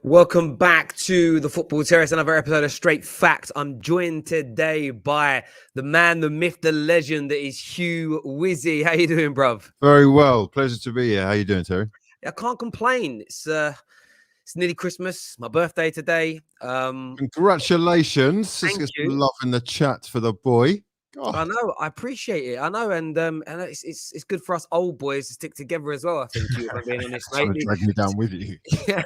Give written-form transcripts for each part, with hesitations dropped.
Welcome back to the Football Terrace, another episode of Straight Fact. I'm joined today by the man, the myth, the legend that is Hugh Wizzy. How you doing, bruv? Very well. Pleasure to be here. How you doing, Terry? I can't complain. It's nearly Christmas, my birthday today. Congratulations. Thank Let's get you. some love in the chat for the boy. God. I know, I appreciate it. I know, and it's good for us old boys to stick together as well. I think, Hugh, if I'm being honest, mate. Trying to drag me down with you. Yeah,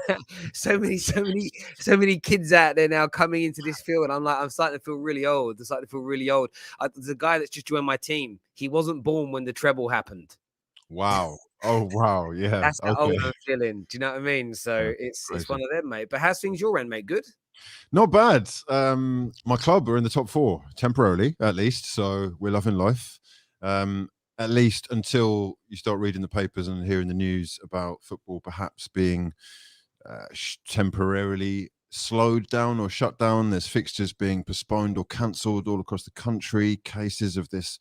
so many kids out there now coming into this field. I'm starting to feel really old. The guy that's just joined my team, he wasn't born when the treble happened. Wow. Oh, wow. Yeah. That's how old I'm feeling. Do you know what I mean? So Yeah, it's one of them, mate. But how's things your end, mate? Good? Not bad. My club are in the top four, temporarily, at least. So we're loving life. At least until you start reading the papers and hearing the news about football perhaps being temporarily slowed down or shut down. There's fixtures being postponed or cancelled all across the country. Cases of this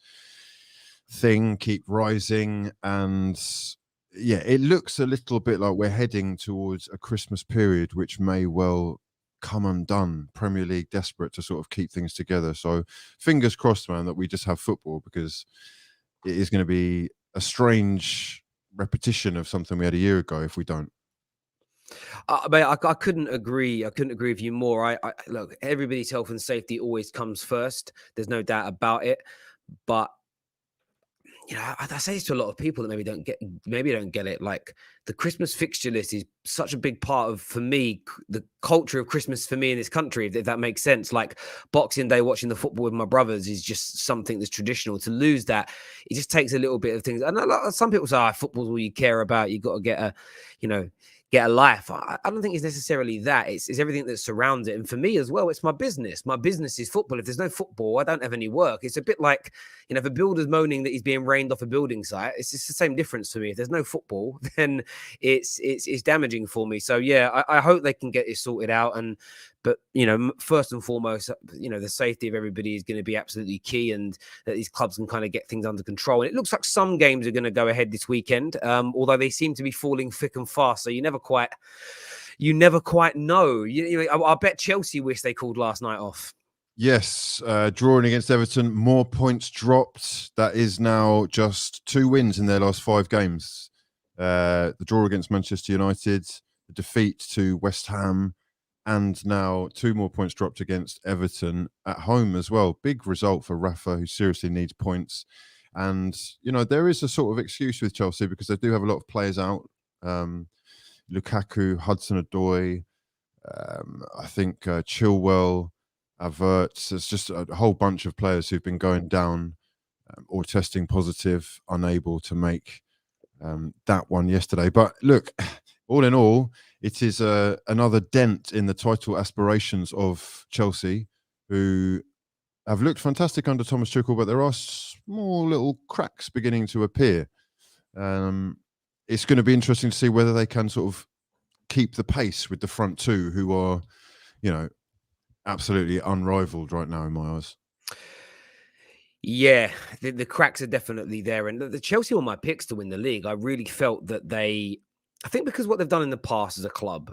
thing keep rising, and yeah, it looks a little bit like we're heading towards a Christmas period which may well come undone. Premier League desperate to sort of keep things together. So fingers crossed, man, that we just have football, because it is going to be a strange repetition of something we had a year ago if we don't. I couldn't agree. I couldn't agree with you more. I look, everybody's health and safety always comes first. There's no doubt about it. But you know, I say this to a lot of people that maybe don't get it. Like, the Christmas fixture list is such a big part of, for me, the culture of Christmas for me in this country, if that makes sense. Like, Boxing Day, watching the football with my brothers is just something that's traditional. To lose that, it just takes a little bit of things. And some people say, football's all you care about. You've got to get a life. I don't think it's necessarily that. It's everything that surrounds it. And for me as well, it's my business. My business is football. If there's no football, I don't have any work. It's a bit like, if a builder's moaning that he's being rained off a building site, it's just the same difference for me. If there's no football, then it's damaging for me. So yeah, I hope they can get it sorted out. But first and foremost, the safety of everybody is going to be absolutely key, and that these clubs can kind of get things under control. And it looks like some games are going to go ahead this weekend, although they seem to be falling thick and fast. So you never quite know. I bet Chelsea wish they called last night off. Yes, drawing against Everton, more points dropped. That is now just 2 wins in their last 5 games. The draw against Manchester United, the defeat to West Ham, and now 2 more points dropped against Everton at home as well. Big result for Rafa, who seriously needs points. And, there is a sort of excuse with Chelsea because they do have a lot of players out. Lukaku, Hudson-Odoi, I think Chilwell, Havertz. There's just a whole bunch of players who've been going down or testing positive, unable to make that one yesterday. But look, all in all, it is another dent in the title aspirations of Chelsea, who have looked fantastic under Thomas Tuchel, but there are small little cracks beginning to appear. It's going to be interesting to see whether they can sort of keep the pace with the front two, who are, absolutely unrivaled right now in my eyes. Yeah, the cracks are definitely there. And the Chelsea were my picks to win the league. I really felt that I think because what they've done in the past as a club,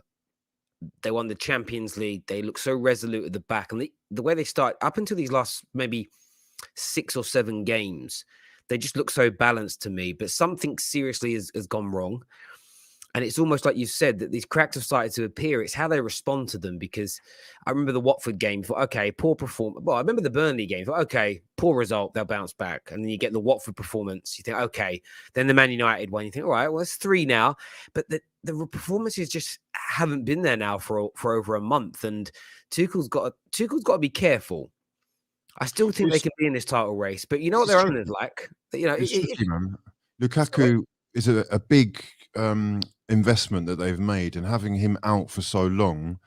they won the Champions League. They look so resolute at the back. And the way they start, up until these last maybe 6 or 7 games, they just look so balanced to me. But something seriously has gone wrong. And it's almost like you said, that these cracks have started to appear. It's how they respond to them, because I remember the Watford game. Thought, okay, poor performance. Well, I remember the Burnley game. Thought, okay, poor result. They'll bounce back. And then you get the Watford performance. You think, okay. Then the Man United one. You think, all right, well, it's 3 now. But the performances just haven't been there now for over a month. And Tuchel's got to be careful. I still think they can be in this title race. But you know what their owners like? It's tricky, man. Lukaku is a big investment that they've made, and having him out for so long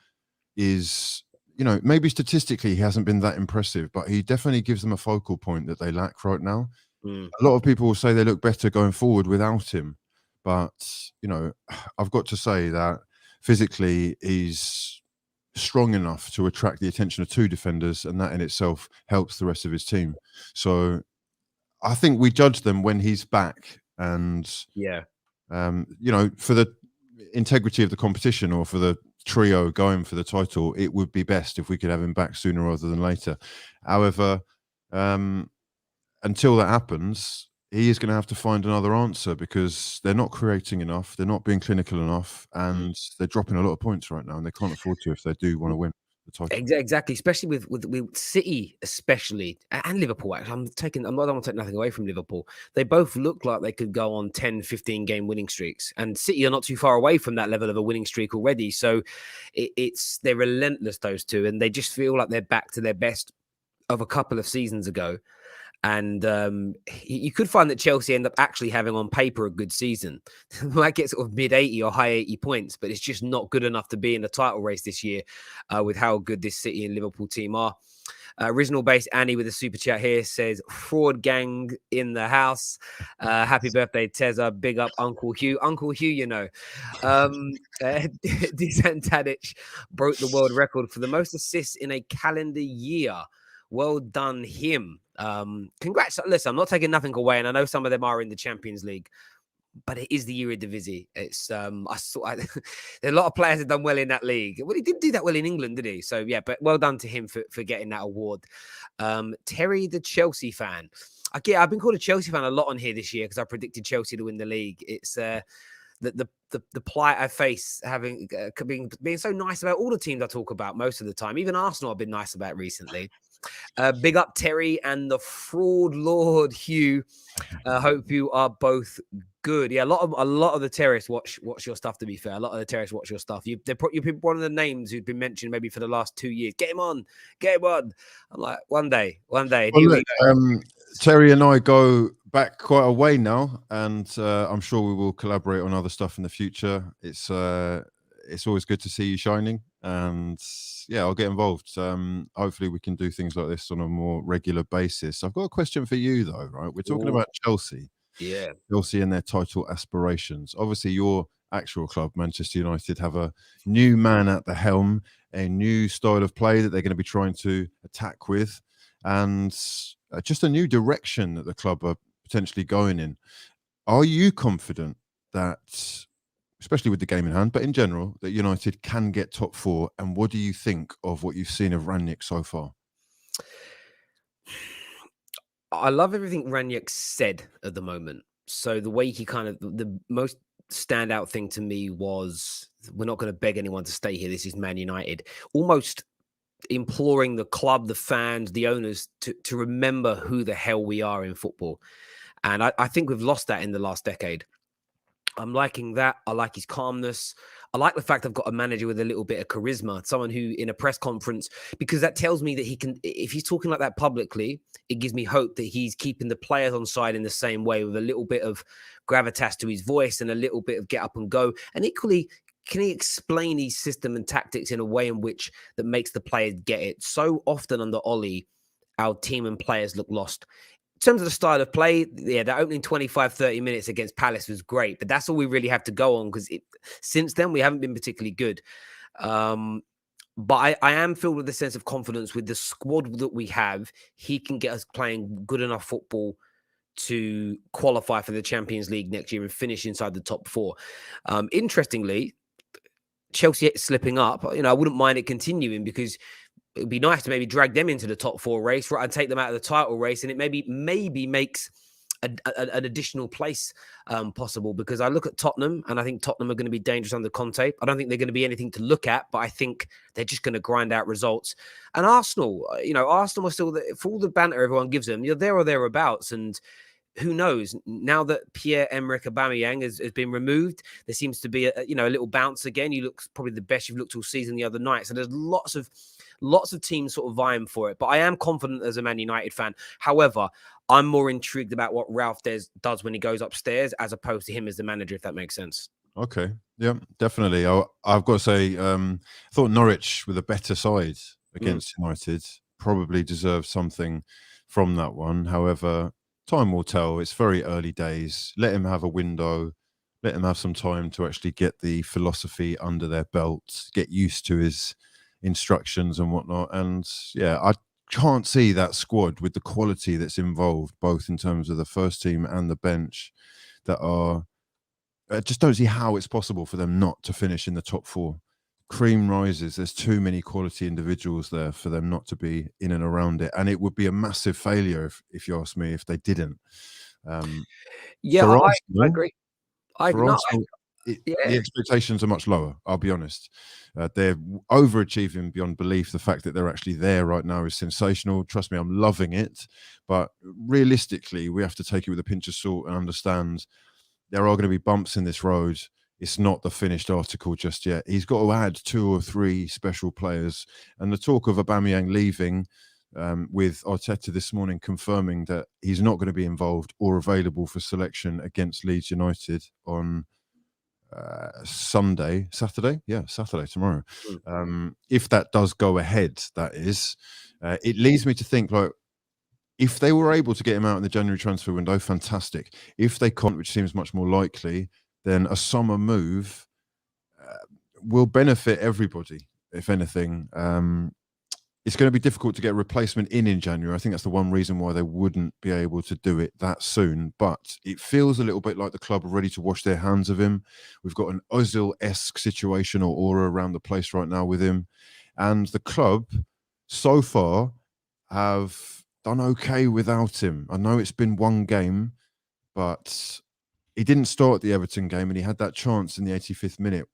is, maybe statistically he hasn't been that impressive, but he definitely gives them a focal point that they lack right now. A lot of people will say they look better going forward without him, but I've got to say that physically he's strong enough to attract the attention of 2 defenders, and that in itself helps the rest of his team. So I think we judge them when he's back, and yeah, for the integrity of the competition, or for the trio going for the title, it would be best if we could have him back sooner rather than later. However, until that happens, he is going to have to find another answer because they're not creating enough, they're not being clinical enough, and they're dropping a lot of points right now, and they can't afford to if they do want to win the title. Exactly, especially with City, especially, and Liverpool. Actually, I don't want to take nothing away from Liverpool. They both look like they could go on 10, 15 game winning streaks, and City are not too far away from that level of a winning streak already. So they're relentless, those two, and they just feel like they're back to their best of a couple of seasons ago. And you could find that Chelsea end up actually having on paper a good season. Might get sort of mid 80 or high 80 points, but it's just not good enough to be in the title race this year with how good this City and Liverpool team are. Original base Annie with a super chat here says, fraud gang in the house. Happy birthday, Teza. Big up Uncle Hugh. Uncle Hugh, you know. Dusan Tadic broke the world record for the most assists in a calendar year. Well done, him. Congrats. Listen, I'm not taking nothing away, and I know some of them are in the Champions League, but it is the Eredivisie. It's there are a lot of players that done well in that league. Well, he didn't do that well in England, did he? So yeah, but well done to him for getting that award. Terry, the Chelsea fan. I've been called a Chelsea fan a lot on here this year because I predicted Chelsea to win the league. It's the plight I face having being so nice about all the teams I talk about most of the time. Even Arsenal I've been nice about recently. Big up Terry and the fraud lord Hugh. Hope you are both good. Yeah, a lot of the terrorists watch your stuff. To be fair, a lot of the terrorists watch your stuff. You're one of the names who've been mentioned maybe for the last 2 years. Get him on. I'm like, one day. Well, look, Terry and I go back quite a way now, and I'm sure we will collaborate on other stuff in the future. It's always good to see you shining, and yeah, I'll get involved. Hopefully we can do things like this on a more regular basis. I've got a question for you though, right? We're talking about Chelsea. Yeah. Chelsea and their title aspirations. Obviously your actual club, Manchester United, have a new man at the helm, a new style of play that they're going to be trying to attack with, and just a new direction that the club are potentially going in. Are you confident that, especially with the game in hand, but in general, that United can get top four? And what do you think of what you've seen of RANGNICK so far? I love everything RANGNICK said at the moment. So the way he the most standout thing to me was, we're not going to beg anyone to stay here. This is Man United. Almost imploring the club, the fans, the owners to remember who the hell we are in football. And I think we've lost that in the last decade. I'm liking that. I like his calmness. I like the fact I've got a manager with a little bit of charisma, someone who in a press conference, because that tells me that he can, if he's talking like that publicly, it gives me hope that he's keeping the players on side in the same way, with a little bit of gravitas to his voice and a little bit of get up and go. And equally, can he explain his system and tactics in a way in which that makes the players get it? So often under Ollie, our team and players look lost. In terms of the style of play, yeah, that opening 25, 30 minutes against Palace was great, but that's all we really have to go on, because since then we haven't been particularly good. But I am filled with a sense of confidence with the squad that we have. He can get us playing good enough football to qualify for the Champions League next year and finish inside the top four. Interestingly, Chelsea slipping up, I wouldn't mind it continuing, because it would be nice to maybe drag them into the top four race, right, and take them out of the title race, and it maybe makes an additional place possible. Because I look at Tottenham, and I think Tottenham are going to be dangerous under Conte. I don't think they're going to be anything to look at, but I think they're just going to grind out results. And Arsenal, Arsenal are still, for all the banter everyone gives them, you're there or thereabouts. And who knows? Now that Pierre-Emerick Aubameyang has been removed, there seems to be a little bounce again. You look probably the best you've looked all season the other night. So there's lots of teams sort of vying for it. But I am confident as a Man United fan. However, I'm more intrigued about what RALF does when he goes upstairs, as opposed to him as the manager, if that makes sense. Okay. Yeah, definitely. I've got to say, I thought Norwich, with a better side against United, probably deserved something from that one. However, time will tell. It's very early days. Let him have a window. Let him have some time to actually get the philosophy under their belt, get used to his instructions and whatnot. And yeah, I can't see that squad with the quality that's involved, both in terms of the first team and the bench, that are, I just don't see how it's possible for them not to finish in the top four. cream rises. There's too many quality individuals there for them not to be in and around it, and it would be a massive failure if you ask me if they didn't. Yeah, For I Arsenal, agree. I for no, Arsenal, yeah. the expectations are much lower. I'll be honest. They're overachieving beyond belief. The fact that they're actually there right now is sensational. Trust me, I'm loving it. But realistically, we have to take it with a pinch of salt and understand there are going to be bumps in this road. It's not the finished article just yet. He's got to add 2 or 3 special players. And the talk of Aubameyang leaving, with Arteta this morning confirming that he's not going to be involved or available for selection against Leeds United on Saturday tomorrow. If that does go ahead, that is, it leads me to think, like, if they were able to get him out in the January transfer window, fantastic. If they can't, which seems much more likely, then a summer move will benefit everybody. If anything, it's going to be difficult to get a replacement in January. I think that's the one reason why they wouldn't be able to do it that soon. But it feels a little bit like the club are ready to wash their hands of him. We've got an Ozil-esque situation or aura around the place right now with him. And the club, so far, have done okay without him. I know it's been one game, but he didn't start the Everton game and he had that chance in the 85th minute.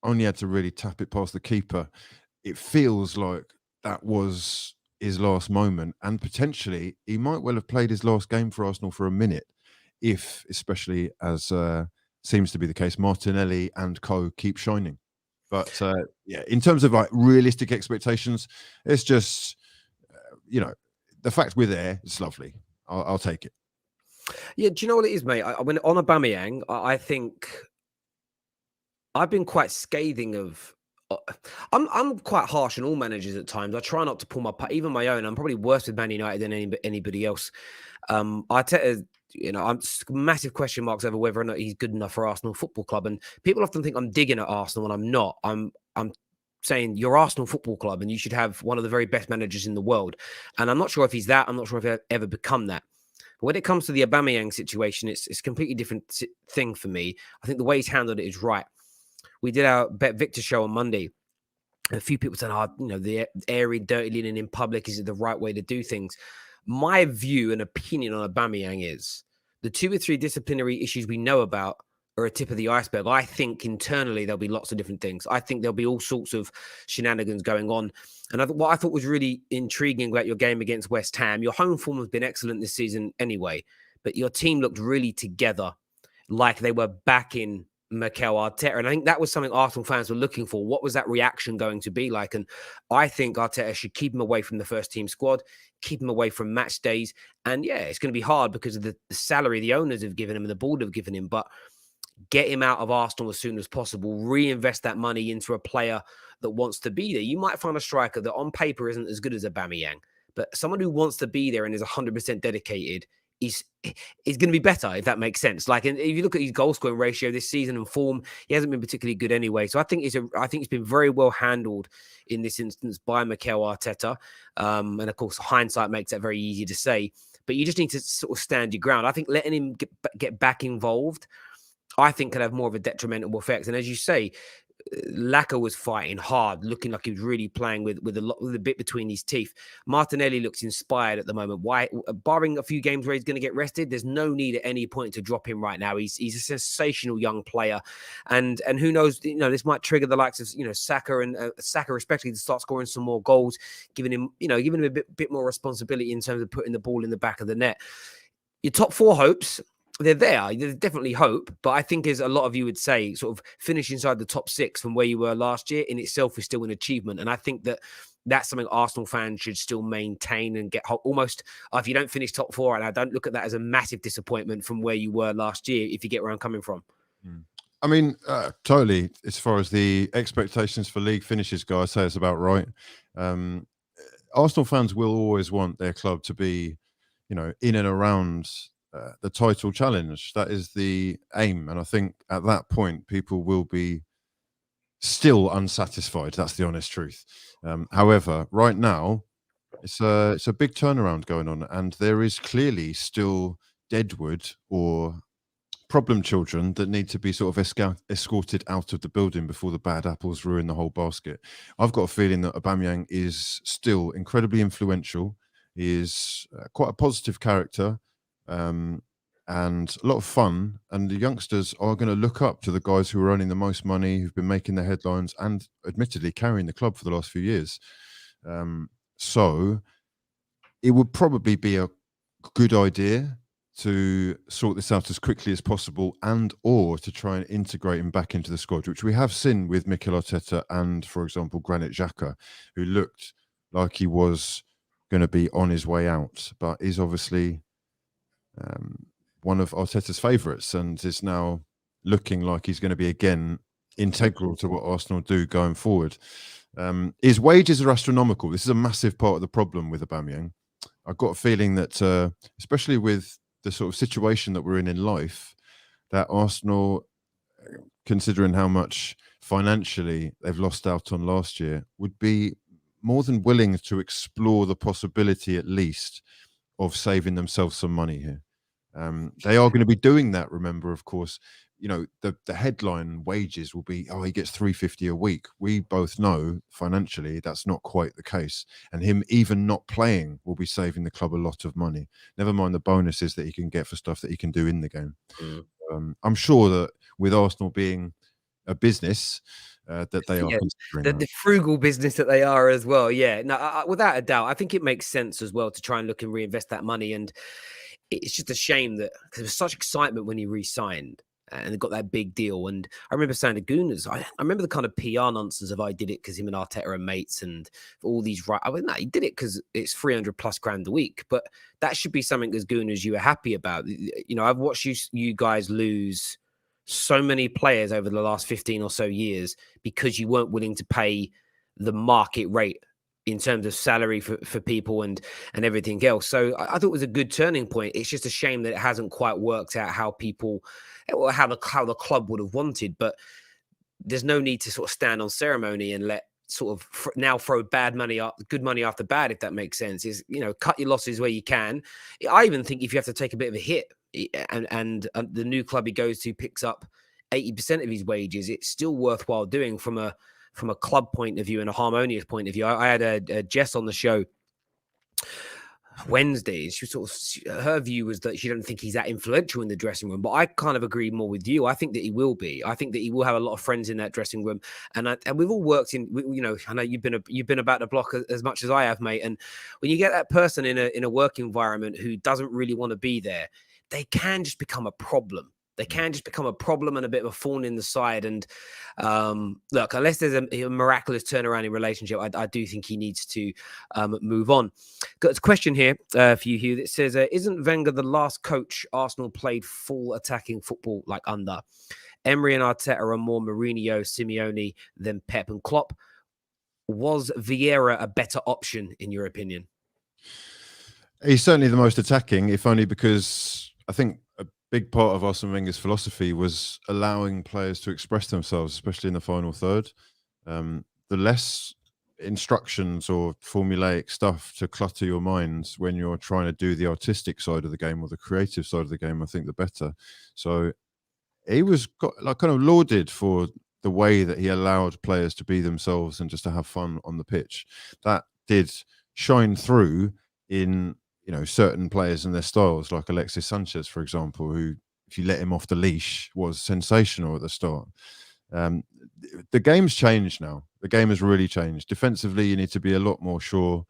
Only had to really tap it past the keeper. It feels like that was his last moment, and potentially he might well have played his last game for Arsenal for a minute, if, especially as seems to be the case, Martinelli and co keep shining. But yeah, in terms of like realistic expectations, it's just the fact we're there, it's lovely. I'll take it. Yeah, do you know what it is, mate? When on Aubameyang, I think I've been quite scathing of. I'm quite harsh on all managers at times. I try not to pull even my own. I'm probably worse with Man United than anybody else. Arteta, I'm massive question marks over whether or not he's good enough for Arsenal Football Club. And people often think I'm digging at Arsenal, and I'm not. I'm saying you're Arsenal Football Club, and you should have one of the very best managers in the world. And I'm not sure if he's that. I'm not sure if he'll ever become that. But when it comes to the Aubameyang situation, it's a completely different thing for me. I think the way he's handled it is right. We did our Bet Victor show on Monday. A few people said, the airy, dirty linen in public, is it the right way to do things? My view and opinion on Aubameyang is the 2 or 3 disciplinary issues we know about are a tip of the iceberg. I think internally there'll be lots of different things. I think there'll be all sorts of shenanigans going on. And what I thought was really intriguing about your game against West Ham, your home form has been excellent this season anyway, but your team looked really together, like they were back in Mikel Arteta. And I think that was something Arsenal fans were looking for. What was that reaction going to be like? And I think Arteta should keep him away from the first team squad, keep him away from match days. And yeah, it's going to be hard because of the salary the owners have given him and the board have given him, but get him out of Arsenal as soon as possible, reinvest that money into a player that wants to be there. You might find a striker that on paper isn't as good as Aubameyang, but someone who wants to be there and is 100% dedicated is going to be better, if that makes sense. Like, and if you look at his goal scoring ratio this season and form, he hasn't been particularly good anyway. So I think it's been very well handled in this instance by Mikel Arteta. And of course, hindsight makes that very easy to say. But you just need to sort of stand your ground. I think letting him get back involved, I think, could have more of a detrimental effect. And as you say, Laka was fighting hard, looking like he was really playing with a bit between his teeth. Martinelli looks inspired at the moment. Why, barring a few games where he's going to get rested, there's no need at any point to drop him right now. He's a sensational young player, and who knows, this might trigger the likes of Saka and Saka especially to start scoring some more goals, giving him a bit more responsibility in terms of putting the ball in the back of the net. Your top 4 hopes, they're there. There's definitely hope, but I think, as a lot of you would say, sort of finish inside the top 6 from where you were last year in itself is still an achievement. And I think that's something Arsenal fans should still maintain and get almost, if you don't finish top 4, and I don't look at that as a massive disappointment from where you were last year, if you get where I'm coming from. I mean, totally. As far as the expectations for league finishes go, I say it's about right. Arsenal fans will always want their club to be, in and around the title challenge. That is the aim. And I think at that point, people will be still unsatisfied. That's the honest truth. However, right now, it's a big turnaround going on. And there is clearly still deadwood or problem children that need to be sort of escorted out of the building before the bad apples ruin the whole basket. I've got a feeling that Aubameyang is still incredibly influential. He is quite a positive character. And a lot of fun, and the youngsters are going to look up to the guys who are earning the most money, who've been making the headlines and admittedly carrying the club for the last few years. So it would probably be a good idea to sort this out as quickly as possible, and or to try and integrate him back into the squad, which we have seen with Mikel Arteta and, for example, Granit Xhaka, who looked like he was going to be on his way out, but is obviously one of Arteta's favourites and is now looking like he's going to be again integral to what Arsenal do going forward. His wages are astronomical. This is a massive part of the problem with Aubameyang. I've got a feeling that, especially with the sort of situation that we're in life, that Arsenal, considering how much financially they've lost out on last year, would be more than willing to explore the possibility, at least, of saving themselves some money here. They are going to be doing that. Remember, of course, you know, the headline wages will be, oh, he gets $350 a week. We both know financially that's not quite the case, and him even not playing will be saving the club a lot of money. Never mind the bonuses that he can get for stuff that he can do in the game. I'm sure that with Arsenal being a business, that they are considering the frugal business that they are as well. Yeah, no, without a doubt, I think it makes sense as well to try and look and reinvest that money. And it's just a shame that because there was such excitement when he re-signed and got that big deal. And I remember saying to Gooners, I remember the kind of PR nonsense of I did it because him and Arteta are mates and all these right. I mean, no, he did it because it's 300 plus grand a week. But that should be something as Gooners you are happy about. You know, I've watched you guys lose so many players over the last 15 or so years because you weren't willing to pay the market rate in terms of salary for people and everything else. So I thought it was a good turning point. It's just a shame that it hasn't quite worked out how people, or how the club would have wanted. But there's no need to sort of stand on ceremony and let sort of now throw good money after bad, if that makes sense. Is, you know, cut your losses where you can. I even think if you have to take a bit of a hit and the new club he goes to picks up 80% of his wages, it's still worthwhile doing from a club point of view and a harmonious point of view. I had a Jess on the show Wednesday. She her view was that she didn't think he's that influential in the dressing room, but I kind of agree more with you. I think that he will be. I think that he will have a lot of friends in that dressing room, and we've all worked in. You know, I know you've been about the block as much as I have, mate. And when you get that person in a work environment who doesn't really want to be there, they can just become a problem. They can just become a problem and a bit of a thorn in the side. And look, unless there's a miraculous turnaround in relationship, I do think he needs to move on. Got a question here for you, Hugh, that says, isn't Wenger the last coach Arsenal played full attacking football like under? Emery and Arteta are more Mourinho, Simeone than Pep and Klopp. Was Vieira a better option, in your opinion? He's certainly the most attacking, if only because I think big part of Arsene Wenger's philosophy was allowing players to express themselves, especially in the final third. The less instructions or formulaic stuff to clutter your minds when you're trying to do the artistic side of the game or the creative side of the game, I think the better. So he was kind of lauded for the way that he allowed players to be themselves and just to have fun on the pitch. That did shine through in, you know, certain players and their styles, like Alexis Sanchez, for example, who, if you let him off the leash, was sensational at the start. The game's changed now. The game has really changed. Defensively, you need to be a lot more sure.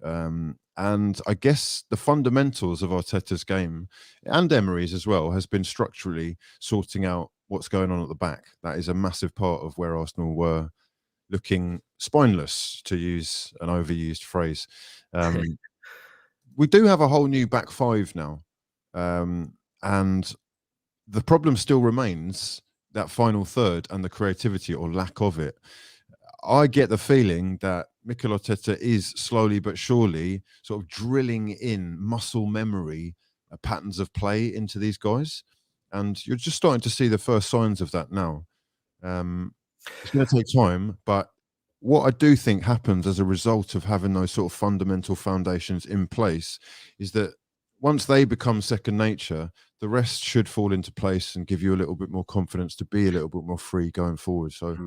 And I guess the fundamentals of Arteta's game, and Emery's as well, has been structurally sorting out what's going on at the back. That is a massive part of where Arsenal were looking spineless, to use an overused phrase. We do have a whole new back five now. And the problem still remains that final third and the creativity or lack of it. I get the feeling that Mikel Arteta is slowly but surely sort of drilling in muscle memory patterns of play into these guys. And you're just starting to see the first signs of that now. It's going to take time, but what I do think happens as a result of having those sort of fundamental foundations in place is that once they become second nature, the rest should fall into place and give you a little bit more confidence to be a little bit more free going forward. So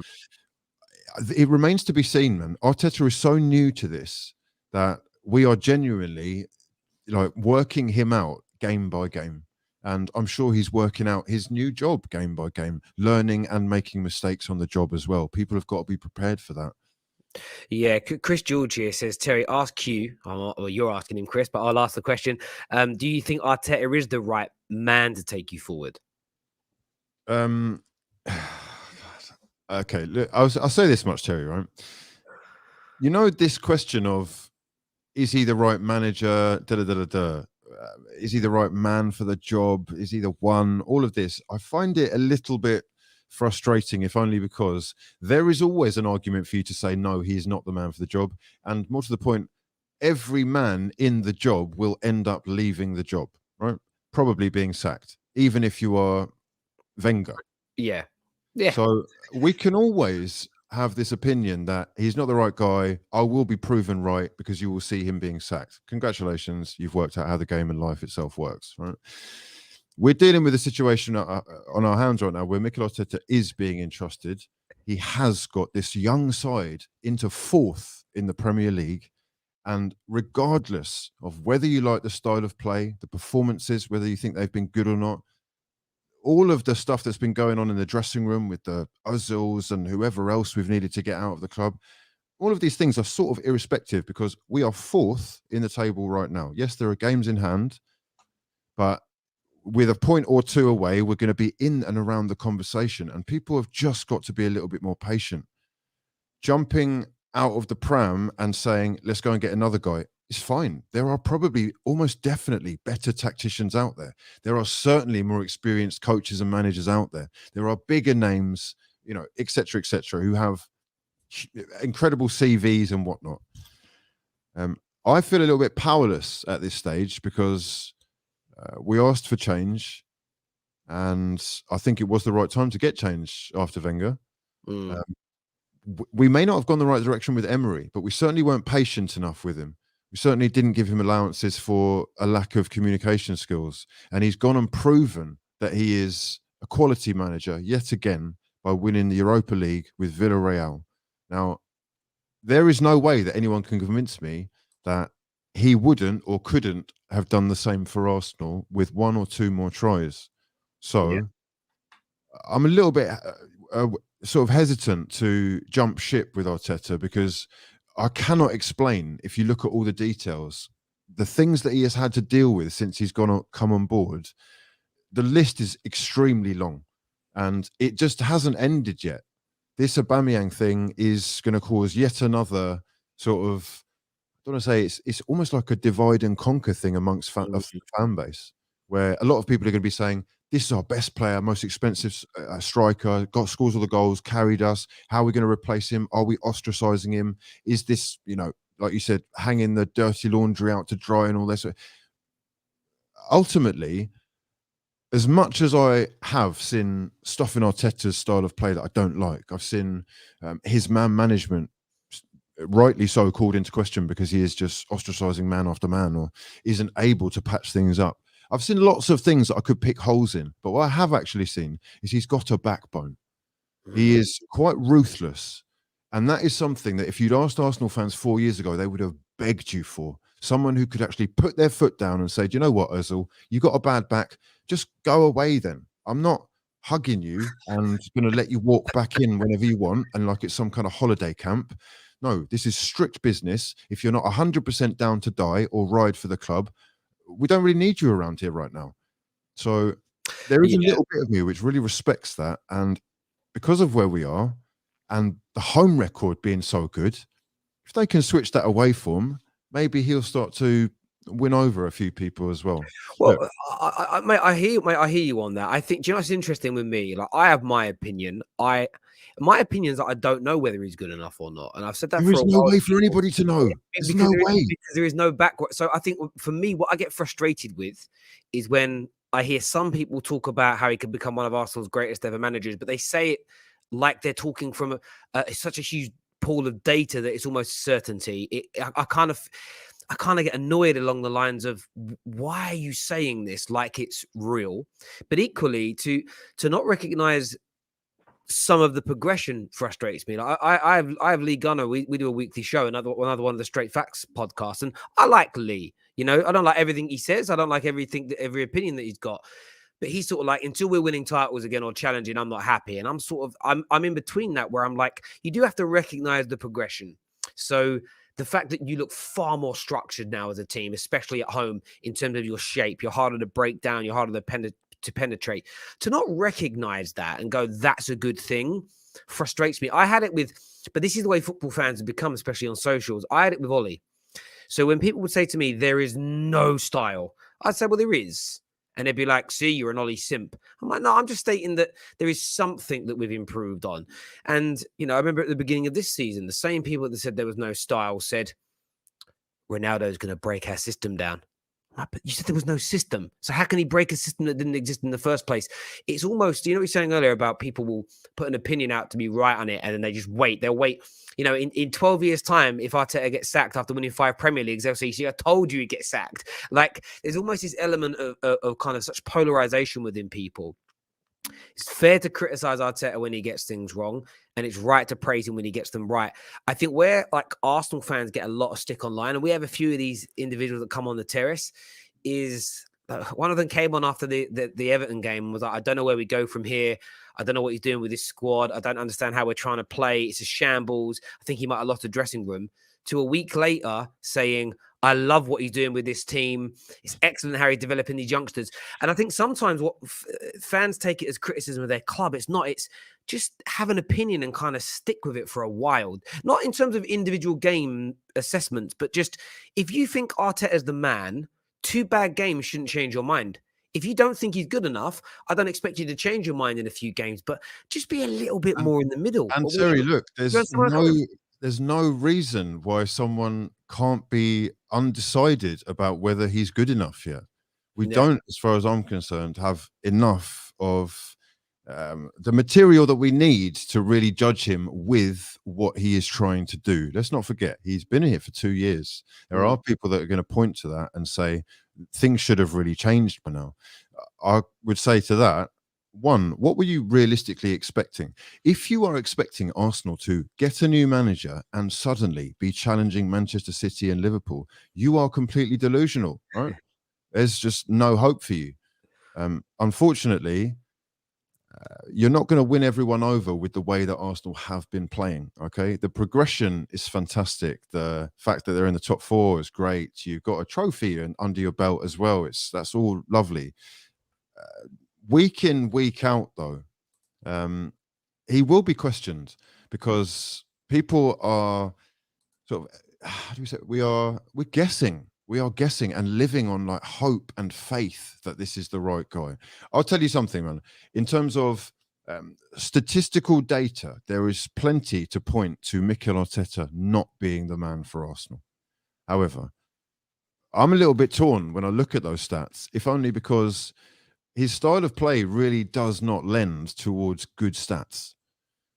it remains to be seen, man. Arteta is so new to this that we are genuinely like working him out game by game. And I'm sure he's working out his new job game by game, learning and making mistakes on the job as well. People have got to be prepared for that. Yeah, Chris George here says, Terry, ask you, well, you're asking him, Chris, but I'll ask the question. Do you think Arteta is the right man to take you forward? Okay, look, I'll say this much, Terry, right? You know, this question of, is he the right manager? Is he the right man for the job? Is he the one? All of this, I find it a little bit frustrating, if only because there is always an argument for you to say, no, he is not the man for the job. And more to the point, every man in the job will end up leaving the job, right? Probably being sacked, even if you are Wenger. Yeah. Yeah. So we can always have this opinion that he's not the right guy. I will be proven right because you will see him being sacked. Congratulations. You've worked out how the game and life itself works, right? We're dealing with a situation on our hands right now where Mikel Arteta is being entrusted. He has got this young side into fourth in the Premier League. And regardless of whether you like the style of play, the performances, whether you think they've been good or not, all of the stuff that's been going on in the dressing room with the Ozils and whoever else we've needed to get out of the club, all of these things are sort of irrespective because we are fourth in the table right now. Yes, there are games in hand, but with a point or two away, we're going to be in and around the conversation. And people have just got to be a little bit more patient. Jumping out of the pram and saying, let's go and get another guy, is fine. There are probably almost definitely better tacticians out there. There are certainly more experienced coaches and managers out there. There are bigger names, you know, et cetera, who have incredible CVs and whatnot. I feel a little bit powerless at this stage because we asked for change, and I think it was the right time to get change after Wenger. We may not have gone the right direction with Emery, but we certainly weren't patient enough with him. We certainly didn't give him allowances for a lack of communication skills. And he's gone and proven that he is a quality manager yet again by winning the Europa League with Villarreal. Now, there is no way that anyone can convince me that he wouldn't or couldn't have done the same for Arsenal with one or two more tries. So I'm a little bit sort of hesitant to jump ship with Arteta because I cannot explain, if you look at all the details, the things that he has had to deal with since he's come on board. The list is extremely long and it just hasn't ended yet. This Aubameyang thing is going to cause yet another sort of, I don't want to say it's almost like a divide and conquer thing amongst the fan base, where a lot of people are going to be saying, this is our best player, most expensive striker, scores all the goals, carried us. How are we going to replace him? Are we ostracizing him? Is this, you know, like you said, hanging the dirty laundry out to dry and all this? Ultimately, as much as I have seen stuff in Arteta's style of play that I don't like, I've seen his man management rightly so called into question because he is just ostracizing man after man or isn't able to patch things up. I've seen lots of things that I could pick holes in, but what I have actually seen is he's got a backbone. He is quite ruthless. And that is something that if you'd asked Arsenal fans 4 years ago, they would have begged you for. Someone who could actually put their foot down and say, do you know what, Ozil, you got a bad back. Just go away then. I'm not hugging you and going to let you walk back in whenever you want and like it's some kind of holiday camp. No, this is strict business. If you're not 100% down to die or ride for the club, we don't really need you around here right now. So there is a little bit of me which really respects that. And because of where we are and the home record being so good, if they can switch that away from, maybe he'll start to win over a few people as well. Well, I hear you on that. I think, do you know what's interesting with me? Like, I have my opinion. My opinion is that I don't know whether he's good enough or not, and I've said that there for is a no while. way for anybody to know. There's no way because there is no background. So I think for me, what I get frustrated with is when I hear some people talk about how he could become one of Arsenal's greatest ever managers, but they say it like they're talking from such a huge pool of data that it's almost certainty. I kind of I kind of get annoyed along the lines of, why are you saying this like it's real? But equally, to not recognize some of the progression frustrates me. Like I have Lee Gunner. We do a weekly show, another one of the Straight Facts podcasts, and I like Lee. You know, I don't like everything he says. I don't like every opinion that he's got. But he's sort of like, until we're winning titles again or challenging, I'm not happy. And I'm in between that, where I'm like, you do have to recognize the progression. So the fact that you look far more structured now as a team, especially at home, in terms of your shape, you're harder to break down, you're harder to penetrate. To not recognize that and go, that's a good thing, frustrates me. I had it with, but this is the way football fans have become, especially on socials. I had it with Ollie. So when people would say to me, there is no style, I'd say, well, there is. And they'd be like, see, you're an Ollie simp. I'm like, no, I'm just stating that there is something that we've improved on. And, you know, I remember at the beginning of this season, the same people that said there was no style said, Ronaldo's going to break our system down. But you said there was no system. So how can he break a system that didn't exist in the first place? It's almost, you know what you're saying earlier about people will put an opinion out to be right on it, and then they just wait. They'll wait. You know, in 12 years' time, if Arteta gets sacked after winning 5 Premier Leagues, they'll say, see, I told you he'd get sacked. Like, there's almost this element of kind of such polarization within people. It's fair to criticize Arteta when he gets things wrong, and it's right to praise him when he gets them right. I think where, like, Arsenal fans get a lot of stick online, and we have a few of these individuals that come on the terrace, is one of them came on after the Everton game and was like, I don't know where we go from here. I don't know what he's doing with this squad. I don't understand how we're trying to play. It's a shambles. I think he might have lost the dressing room. To a week later saying, I love what he's doing with this team. It's excellent how he's developing these youngsters. And I think sometimes what fans take it as criticism of their club. It's not. It's just have an opinion and kind of stick with it for a while. Not in terms of individual game assessments, but just if you think Arteta's the man, 2 bad games shouldn't change your mind. If you don't think he's good enough, I don't expect you to change your mind in a few games, but just be a little bit more in the middle. And Terry, look, there's no reason why someone can't be undecided about whether he's good enough yet. We don't, as far as I'm concerned, have enough of the material that we need to really judge him with what he is trying to do. Let's not forget, he's been here for 2 years. There are people that are going to point to that and say things should have really changed by now. I would say to that, one, what were you realistically expecting? If you are expecting Arsenal to get a new manager and suddenly be challenging Manchester City and Liverpool, you are completely delusional, right? There's just no hope for you. Unfortunately, you're not going to win everyone over with the way that Arsenal have been playing, okay? The progression is fantastic. The fact that they're in the top 4 is great. You've got a trophy under your belt as well. That's all lovely. Week in, week out, though, he will be questioned because people are sort of, how do we say, we're guessing. We are guessing and living on like hope and faith that this is the right guy. I'll tell you something, man. In terms of statistical data, there is plenty to point to Mikel Arteta not being the man for Arsenal. However, I'm a little bit torn when I look at those stats, if only because his style of play really does not lend towards good stats.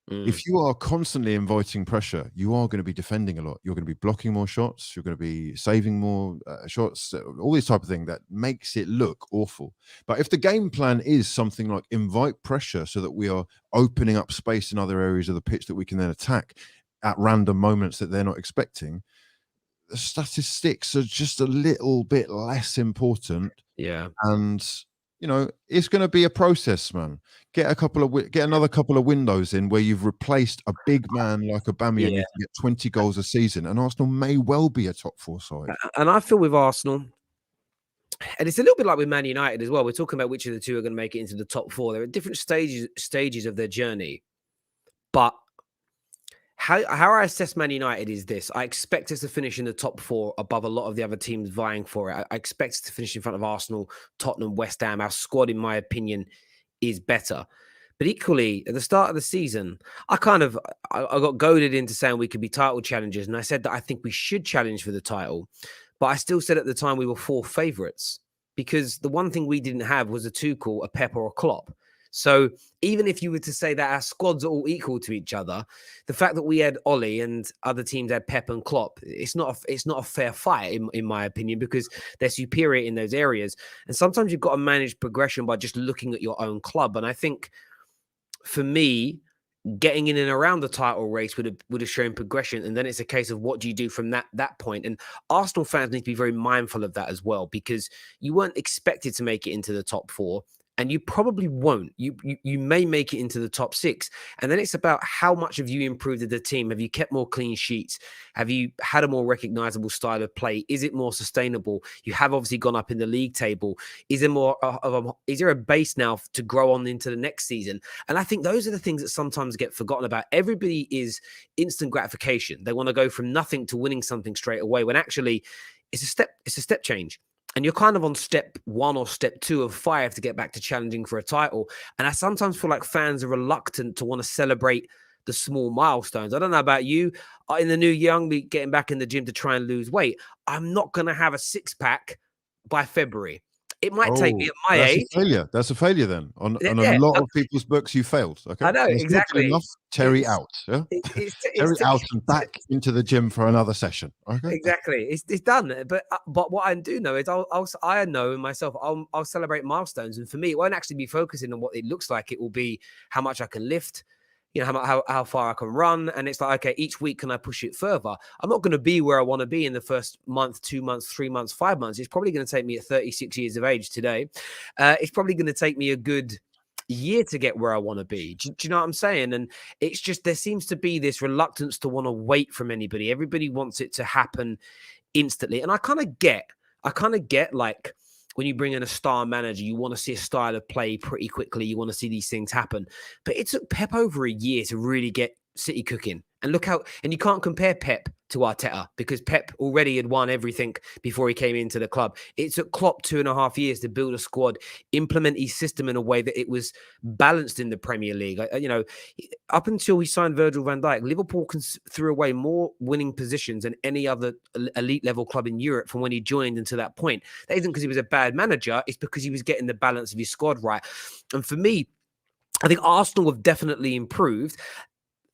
If you are constantly inviting pressure, you are going to be defending a lot. You're going to be blocking more shots. You're going to be saving more shots, all this type of thing that makes it look awful. But if the game plan is something like invite pressure so that we are opening up space in other areas of the pitch that we can then attack at random moments that they're not expecting, the statistics are just a little bit less important. Yeah. And you know, it's going to be a process, man. Get another couple of windows in where you've replaced a big man like Aubameyang who can get 20 goals a season, and Arsenal may well be a top 4 side. And I feel with Arsenal, and it's a little bit like with Man United as well. We're talking about which of the two are going to make it into the top 4. They're at different stages of their journey. But how I assess Man United is this. I expect us to finish in the top 4 above a lot of the other teams vying for it. I expect us to finish in front of Arsenal, Tottenham, West Ham. Our squad, in my opinion, is better. But equally, at the start of the season, I got goaded into saying we could be title challengers. And I said that I think we should challenge for the title. But I still said at the time we were 4 favourites. Because the one thing we didn't have was a Tuchel, a Pep, or a Klopp. So even if you were to say that our squads are all equal to each other, the fact that we had Ollie and other teams had Pep and Klopp, it's not a fair fight in my opinion, because they're superior in those areas. And sometimes you've got to manage progression by just looking at your own club. And I think for me, getting in and around the title race would have shown progression, and then it's a case of what do you do from that point. And Arsenal fans need to be very mindful of that as well, because you weren't expected to make it into the top four, and you probably won't. You may make it into the top six, and then it's about how much have you improved as a team. Have you kept more clean sheets? Have you had a more recognizable style of play? Is it more sustainable? You have obviously gone up in the league table. Is there a base now to grow on into the next season? And I think those are the things that sometimes get forgotten about. Everybody is instant gratification. They want to go from nothing to winning something straight away, when actually it's a step change. And you're kind of on step 1 or step 2 of 5 to get back to challenging for a title. And I sometimes feel like fans are reluctant to want to celebrate the small milestones. I don't know about you. In the new year, I'm getting back in the gym to try and lose weight. I'm not going to have a 6-pack by February. It might take me at my age. That's a failure. That's a failure then. On a lot of people's books, you failed. Okay, I know, that's exactly. Enough. Terry out. Yeah, Terry out and back into the gym for another session. Okay, exactly. It's done. But what I do know is I know in myself I'll celebrate milestones, and for me, it won't actually be focusing on what it looks like. It will be how much I can lift. You know, how far I can run. And it's like, okay, each week, can I push it further? I'm not going to be where I want to be in the first month, 2 months, 3 months, 5 months. It's probably going to take me at 36 years of age today. It's probably going to take me a good year to get where I want to be. Do you know what I'm saying? And it's just, there seems to be this reluctance to want to wait from anybody. Everybody wants it to happen instantly. And I kind of get like, when you bring in a star manager, you want to see a style of play pretty quickly. You want to see these things happen. But it took Pep over a year to really get City cooking. And look how, and you can't compare Pep to Arteta, because Pep already had won everything before he came into the club. It took Klopp 2.5 years to build a squad, implement his system in a way that it was balanced in the Premier League. You know, up until he signed Virgil van Dijk, Liverpool threw away more winning positions than any other elite level club in Europe from when he joined until that point. That isn't because he was a bad manager. It's because he was getting the balance of his squad right. And for me, I think Arsenal have definitely improved.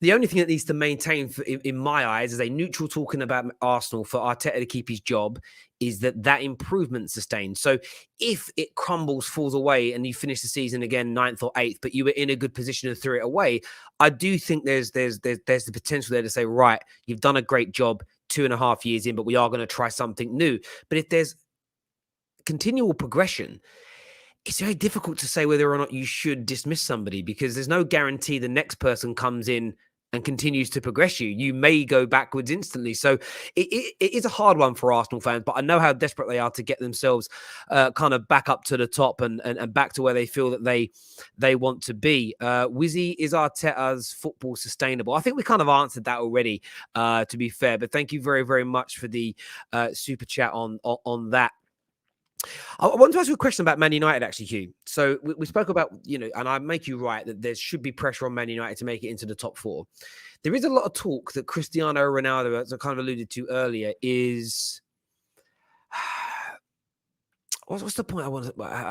The only thing that needs to maintain, in my eyes, as a neutral talking about Arsenal, for Arteta to keep his job, is that improvement sustained. So if it crumbles, falls away, and you finish the season again 9th or 8th, but you were in a good position and threw it away, I do think there's the potential there to say, right, you've done a great job 2.5 years in, but we are going to try something new. But if there's continual progression, it's very difficult to say whether or not you should dismiss somebody, because there's no guarantee the next person comes in and continues to progress you. You may go backwards instantly. So it is a hard one for Arsenal fans, but I know how desperate they are to get themselves kind of back up to the top and back to where they feel that they want to be. Wizzy, is Arteta's football sustainable? I think we kind of answered that already, to be fair, but thank you very, very much for the super chat on that. I want to ask you a question about Man United, actually, Hugh. So we spoke about, you know, and I make you right that there should be pressure on Man United to make it into the top 4. There is a lot of talk that Cristiano Ronaldo, as I kind of alluded to earlier, is what's the point? I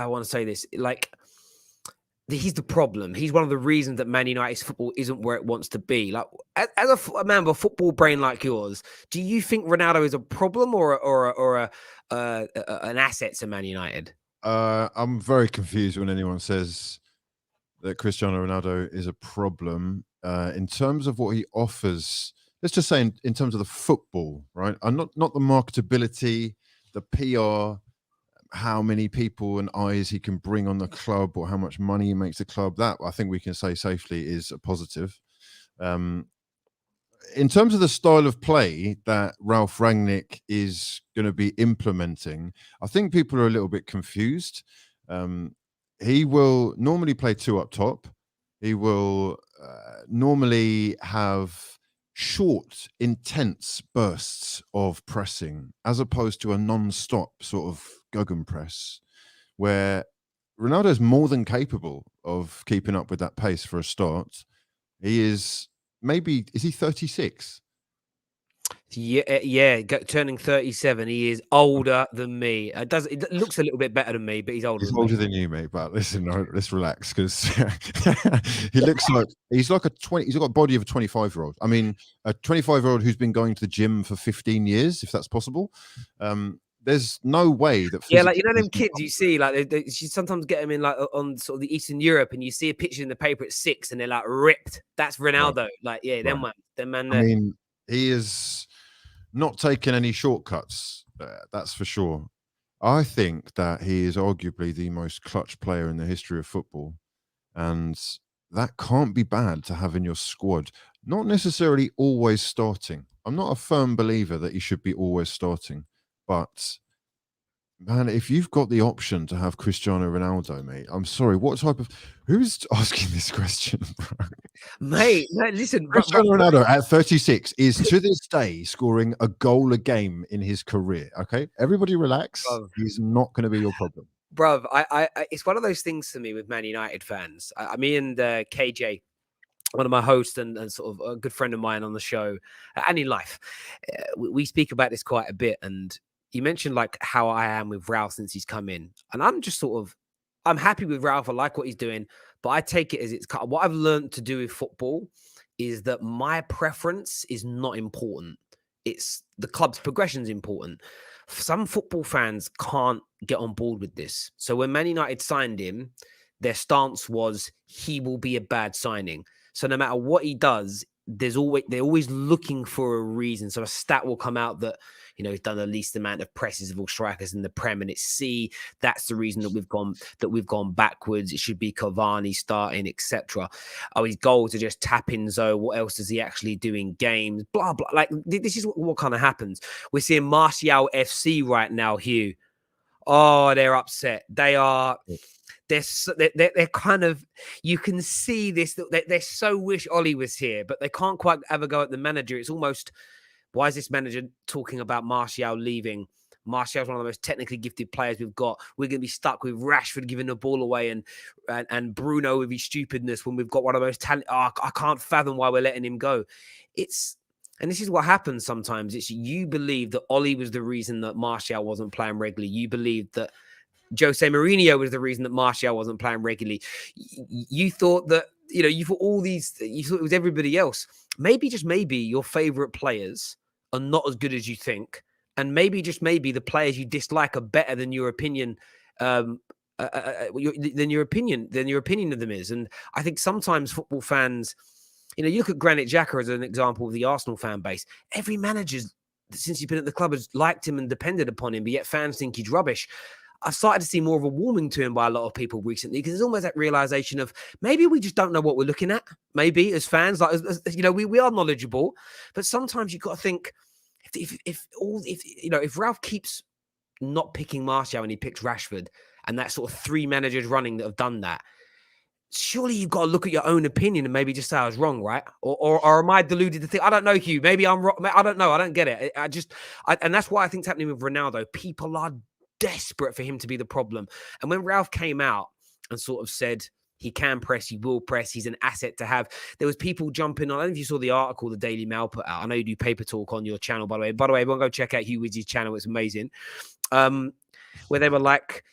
want to say this, like, he's the problem. He's one of the reasons that Man United's football isn't where it wants to be. Like, as a man with a football brain like yours, do you think Ronaldo is a problem or an asset to Man United? I'm very confused when anyone says that Cristiano Ronaldo is a problem. In terms of what he offers, let's just say in terms of the football, right? And not the marketability, the PR, how many people and eyes he can bring on the club, or how much money he makes the club. That, I think we can say safely, is a positive. In terms of the style of play that Ralf Rangnick is going to be implementing, I think people are a little bit confused. He will normally play 2 up top. He will normally have short, intense bursts of pressing, as opposed to a non-stop sort of gegenpress, where Ronaldo is more than capable of keeping up with that pace for a start. He is... Maybe, is he 36? Yeah, turning 37. He is older than me. It looks a little bit better than me, but he's older He's than older me. than you, mate. But listen, no, let's relax because he looks like he's like a 20. He's got a body of a 25-year-old. I mean, a 25-year-old who's been going to the gym for 15 years, if that's possible. There's no way that Yeah, like physically them kids you see, like you sometimes get them in like on sort of the Eastern Europe, and you see a picture in the paper at 6, and they're like ripped. That's Right, Ronaldo. Like, yeah, right. them man I there. mean, he is not taking any shortcuts. That's for sure. I think that he is arguably the most clutch player in the history of football. And that can't be bad to have in your squad. Not necessarily always starting. I'm not a firm believer that he should be always starting. But, man, if you've got the option to have Cristiano Ronaldo, mate, I'm sorry. What type of. Who's asking this question, bro? Mate, no, listen. Cristiano Ronaldo at 36 is to this day scoring a goal a game in his career. Okay, everybody relax. Bruv. He's not going to be your problem. Bruv, it's one of those things to me with Man United fans. Me and KJ, one of my hosts and sort of a good friend of mine on the show and in life, we speak about this quite a bit. And you mentioned like how I am with Ralph since he's come in, and I'm just sort of, I'm happy with Ralph. I like what he's doing, but I take it as it's kind of, what I've learned to do with football is that my preference is not important. It's the club's progression is important. Some football fans can't get on board with this. So when Man United signed him, their stance was he will be a bad signing. So no matter what he does, they're always looking for a reason. So a stat will come out that, you know, he's done the least amount of presses of all strikers in the Prem, and it's C. That's the reason that we've gone backwards. It should be Cavani starting, etc. Oh, his goals are just tap-ins. Oh, what else does he actually do in games? Blah blah. Like this is what kind of happens. We're seeing Martial FC right now, Hugh. Oh, they're upset. They are. They're kind of, you can see this, they so wish Ollie was here, but they can't quite ever go at the manager. It's almost, why is this manager talking about Martial leaving? Martial's one of the most technically gifted players we've got. We're going to be stuck with Rashford giving the ball away and Bruno with his stupidness when we've got one of those talent. Oh, I can't fathom why we're letting him go. And this is what happens sometimes. It's you believe that Ollie was the reason that Martial wasn't playing regularly. You believe that Jose Mourinho was the reason that Martial wasn't playing regularly. You thought that, you thought you thought it was everybody else. Maybe, just maybe, your favorite players are not as good as you think. And maybe, just maybe, the players you dislike are better than your opinion, than your opinion of them is. And I think sometimes football fans, you look at Granit Xhaka as an example of the Arsenal fan base. Every manager, since he's been at the club, has liked him and depended upon him, but yet fans think he's rubbish. I've started to see more of a warming to him by a lot of people recently, because there's almost that realization of maybe we just don't know what we're looking at. Maybe as fans, like we are knowledgeable, but sometimes you've got to think if Ralph keeps not picking Martial and he picks Rashford, and that's sort of 3 managers running that have done that, surely you've got to look at your own opinion and maybe just say I was wrong, right? Or am I deluded to think? I don't know, Hugh. Maybe I'm wrong. I don't know. I don't get it. And that's why I think it's happening with Ronaldo. People are desperate for him to be the problem. And when Ralph came out and sort of said he can press, he will press, he's an asset to have, there was people jumping on. I don't know if you saw the article the Daily Mail put out. I know you do Paper Talk on your channel, by the way. By the way, everyone go check out Hugh Wizzy's channel. It's amazing. Where they were like,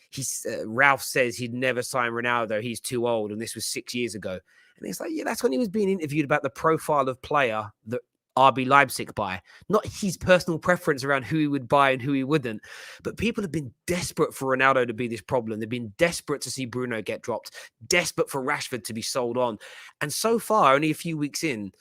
Ralph says he'd never sign Ronaldo. He's too old. And this was 6 years ago. And it's like, yeah, that's when he was being interviewed about the profile of player that RB Leipzig buy, not his personal preference around who he would buy and who he wouldn't. But people have been desperate for Ronaldo to be this problem. They've been desperate to see Bruno get dropped, desperate for Rashford to be sold on. And so far, only a few weeks in,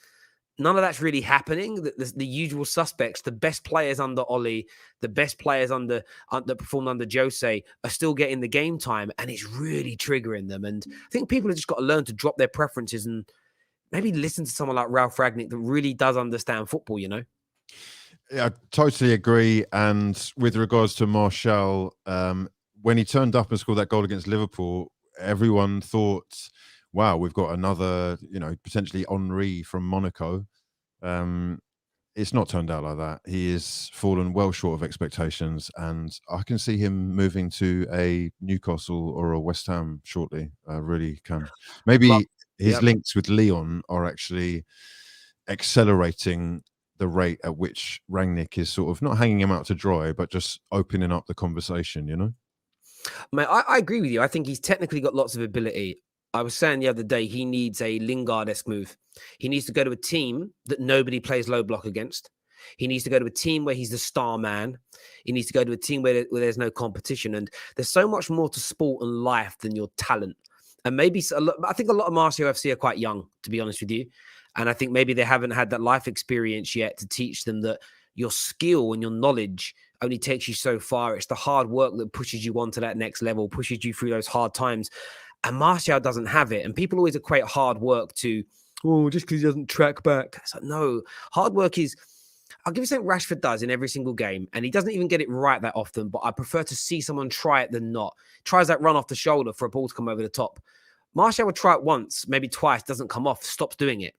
none of that's really happening. The usual suspects, the best players under Ollie, the best players that performed under Jose are still getting the game time, and it's really triggering them. And I think people have just got to learn to drop their preferences and maybe listen to someone like Ralf Rangnick that really does understand football, Yeah, I totally agree. And with regards to Martial, when he turned up and scored that goal against Liverpool, everyone thought, wow, we've got another, potentially Henry from Monaco. It's not turned out like that. He has fallen well short of expectations, and I can see him moving to a Newcastle or a West Ham shortly. I really can. Maybe his links with Lyon are actually accelerating the rate at which Rangnick is sort of not hanging him out to dry, but just opening up the conversation, you know? Mate, I agree with you. I think he's technically got lots of ability. I was saying the other day, he needs a Lingard-esque move. He needs to go to a team that nobody plays low block against. He needs to go to a team where he's the star man. He needs to go to a team where there's no competition. And there's so much more to sport and life than your talent. And maybe I think a lot of Marseille FC are quite young, to be honest with you. And I think maybe they haven't had that life experience yet to teach them that your skill and your knowledge only takes you so far. It's the hard work that pushes you on to that next level, pushes you through those hard times. And Martial doesn't have it. And people always equate hard work to, oh, just because he doesn't track back. It's like, no, hard work is, I'll give you something Rashford does in every single game. And he doesn't even get it right that often, but I prefer to see someone try it than not. Tries that run off the shoulder for a ball to come over the top. Martial would try it once, maybe twice, doesn't come off, stops doing it.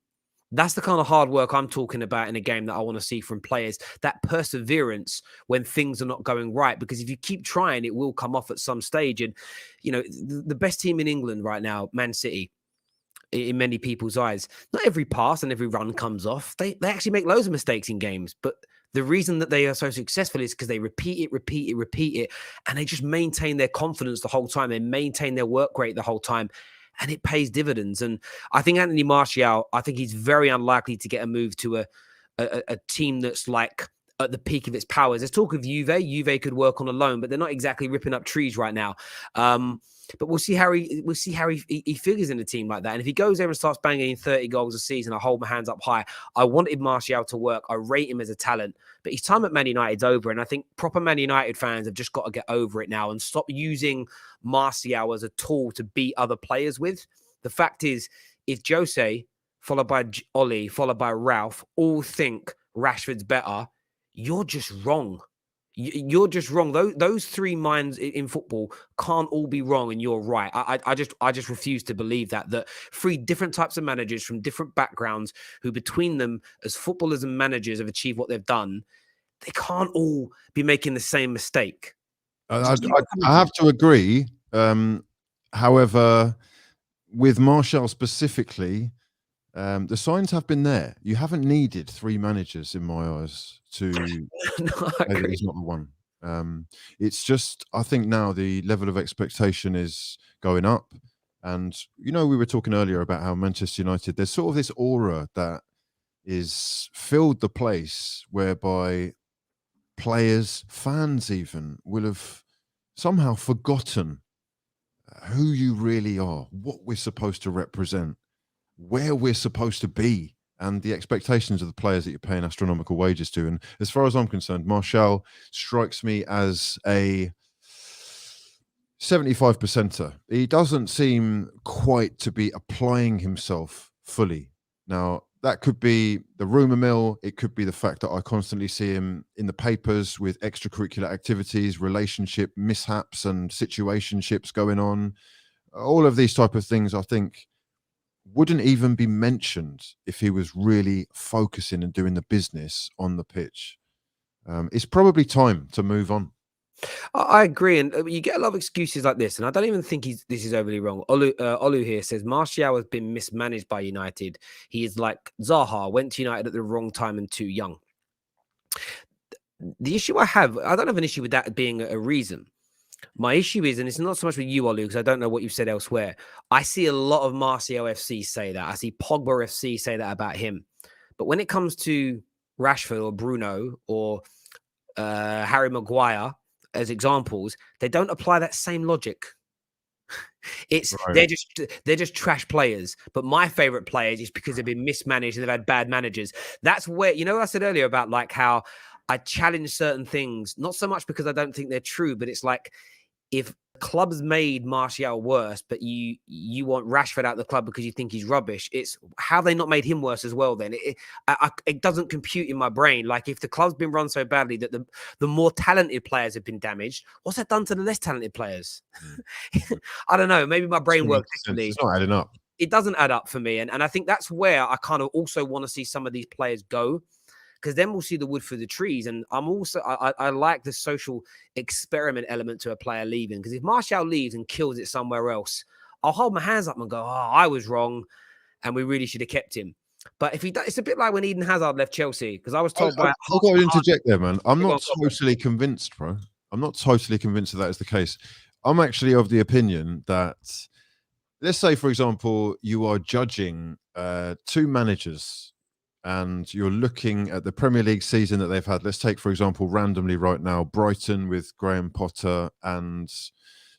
That's the kind of hard work I'm talking about in a game that I want to see from players, that perseverance when things are not going right. Because if you keep trying, it will come off at some stage. And, you know, the best team in England right now, Man City, in many people's eyes, not every pass and every run comes off. They actually make loads of mistakes in games. But the reason that they are so successful is because they repeat it. And they just maintain their confidence the whole time. They maintain their work rate the whole time. And it pays dividends. And I think Anthony Martial, I think he's very unlikely to get a move to a team that's like at the peak of its powers. There's talk of Juve. Juve could work on a loan, but they're not exactly ripping up trees right now. But we'll see how he figures in a team like that. And if he goes there and starts banging in 30 goals a season, I hold my hands up high. I wanted Martial to work. I rate him as a talent. But his time at Man United's over. And I think proper Man United fans have just got to get over it now and stop using Martial as a tool to beat other players with. The fact is, if Jose, followed by Ollie, followed by RALF, all think Rashford's better, you're just wrong. You're just wrong. Those three minds in football can't all be wrong, and you're right. I just refuse to believe that three different types of managers from different backgrounds, who between them as footballers and managers have achieved what they've done, they can't all be making the same mistake. I have to agree. However, with Martial specifically, the signs have been there. You haven't needed three managers, in my eyes, to say that he's not the one. It's just, I think now the level of expectation is going up. And, you know, we were talking earlier about how Manchester United, there's sort of this aura that is filled the place whereby players, fans even, will have somehow forgotten who you really are, what we're supposed to represent, where we're supposed to be, and the expectations of the players that you're paying astronomical wages to. And as far as I'm concerned, Martial strikes me as a 75%er. He doesn't seem quite to be applying himself fully. Now, that could be the rumour mill. It could be the fact that I constantly see him in the papers with extracurricular activities, relationship mishaps and situationships going on. All of these type of things, I think, wouldn't even be mentioned if he was really focusing and doing the business on the pitch. It's probably time to move on. I agree, and you get a lot of excuses like this, and I don't even think this is overly wrong. Olu here says Martial has been mismanaged by United. He is like Zaha, went to United at the wrong time and too young. The issue I don't have an issue with that being a reason. My issue is, and it's not so much with you, Olu, because I don't know what you've said elsewhere. I see a lot of Martial FC say that. I see Pogba FC say that about him. But when it comes to Rashford or Bruno or Harry Maguire as examples, they don't apply that same logic. It's right. They're just trash players. But my favorite players is because they've been mismanaged and they've had bad managers. That's where, you know what I said earlier about like how I challenge certain things, not so much because I don't think they're true, but it's like if clubs made Martial worse, but you want Rashford out of the club because you think he's rubbish, it's how they not made him worse as well. Then it doesn't compute in my brain. Like if the club's been run so badly that the more talented players have been damaged, what's that done to the less talented players? I don't know. Maybe my brain works differently. It's not adding up. It doesn't add up for me, and I think that's where I kind of also want to see some of these players go. Because then we'll see the wood for the trees. And I like the social experiment element to a player leaving. Because if Martial leaves and kills it somewhere else, I'll hold my hands up and go, oh, I was wrong. And we really should have kept him. But if he does, it's a bit like when Eden Hazard left Chelsea, because I was told by I've got to interject there, man. I'm Go not on, go on. totally convinced, bro. I'm not totally convinced that is the case. I'm actually of the opinion that, let's say, for example, you are judging two managers and you're looking at the Premier League season that they've had. Let's take, for example, randomly right now, Brighton with Graham Potter and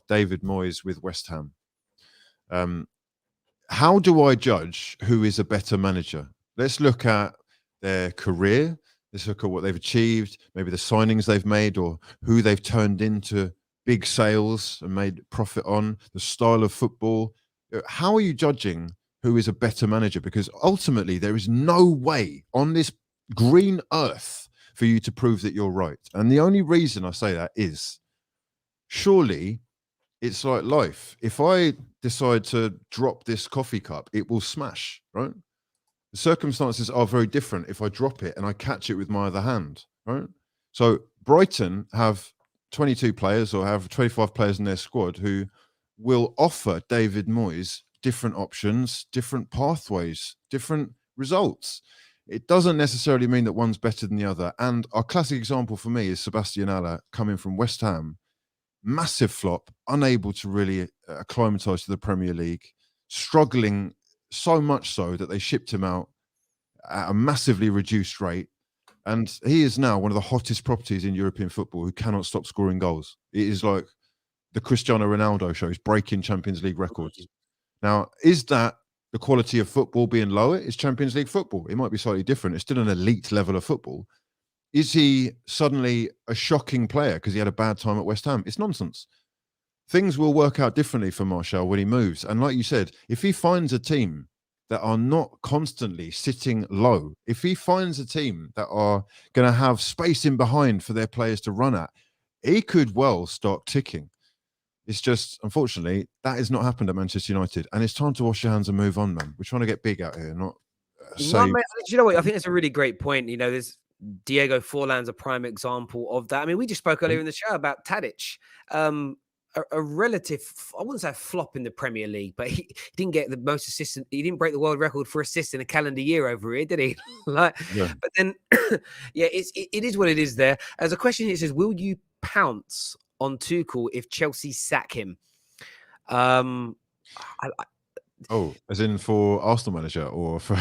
David Moyes with West Ham. How do I judge who is a better manager? Let's look at their career. Let's look at what they've achieved, maybe the signings they've made or who they've turned into big sales and made profit on, the style of football. How are you judging who is a better manager? Because ultimately, there is no way on this green earth for you to prove that you're right. And the only reason I say that is, surely it's like life. If I decide to drop this coffee cup, it will smash, right? The circumstances are very different if I drop it and I catch it with my other hand, right? So Brighton have 22 players or have 25 players in their squad who will offer David Moyes different options, different pathways, different results. It doesn't necessarily mean that one's better than the other. And our classic example for me is Sebastian Haller coming from West Ham. Massive flop, unable to really acclimatise to the Premier League, struggling so much so that they shipped him out at a massively reduced rate. And he is now one of the hottest properties in European football who cannot stop scoring goals. It is like the Cristiano Ronaldo show. He's breaking Champions League records. Now, is that the quality of football being lower? It's Champions League football. It might be slightly different. It's still an elite level of football. Is he suddenly a shocking player because he had a bad time at West Ham? It's nonsense. Things will work out differently for Martial when he moves. And like you said, if he finds a team that are not constantly sitting low, if he finds a team that are going to have space in behind for their players to run at, he could well start ticking. It's just, unfortunately, that has not happened at Manchester United. And it's time to wash your hands and move on, man. We're trying to get big out here, not say... No, mate, you know what? I think it's a really great point. You know, there's Diego Forlan's a prime example of that. I mean, we just spoke earlier in the show about Tadic. A relative, I wouldn't say a flop in the Premier League, but he didn't get the most assists. He didn't break the world record for assists in a calendar year over here, did he? But then, yeah, it is what it is there. As a question, it says, will you pounce on Tuchel if Chelsea sack him? As in for Arsenal manager or for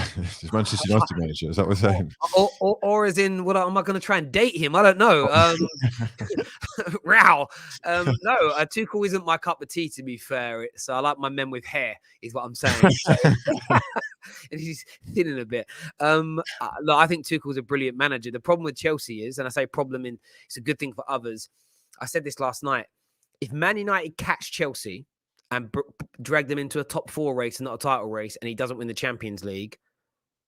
Manchester United manager? Is that what we're saying? Or as in, what am I going to try and date him? I don't know. Row. No, Tuchel isn't my cup of tea, to be fair. So I like my men with hair, is what I'm saying. So, and he's thinning a bit. Look, I think Tuchel's a brilliant manager. The problem with Chelsea is, and I say problem in, it's a good thing for others. I said this last night. If Man United catch Chelsea and drag them into a top 4 race and not a title race, and he doesn't win the Champions League,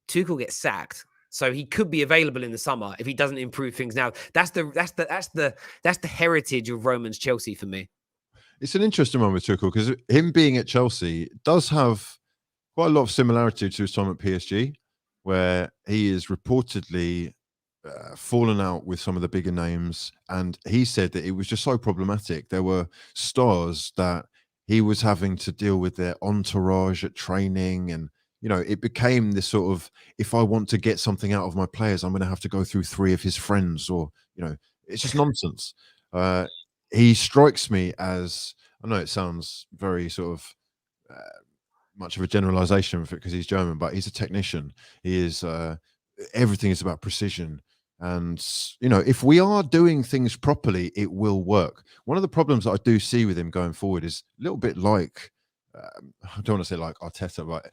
Tuchel gets sacked. So he could be available in the summer if he doesn't improve things now. That's the heritage of Roman's Chelsea for me. It's an interesting one with Tuchel because him being at Chelsea does have quite a lot of similarity to his time at PSG, where he is reportedly fallen out with some of the bigger names. And he said that it was just so problematic. There were stars that he was having to deal with their entourage at training. And, you know, it became this sort of, if I want to get something out of my players, I'm going to have to go through 3 of his friends, or, you know, it's just nonsense. He strikes me as, I know it sounds very sort of much of a generalization because he's German, but he's a technician. He is, everything is about precision. And, you know, if we are doing things properly, it will work. One of the problems that I do see with him going forward is a little bit like, I don't want to say like Arteta, but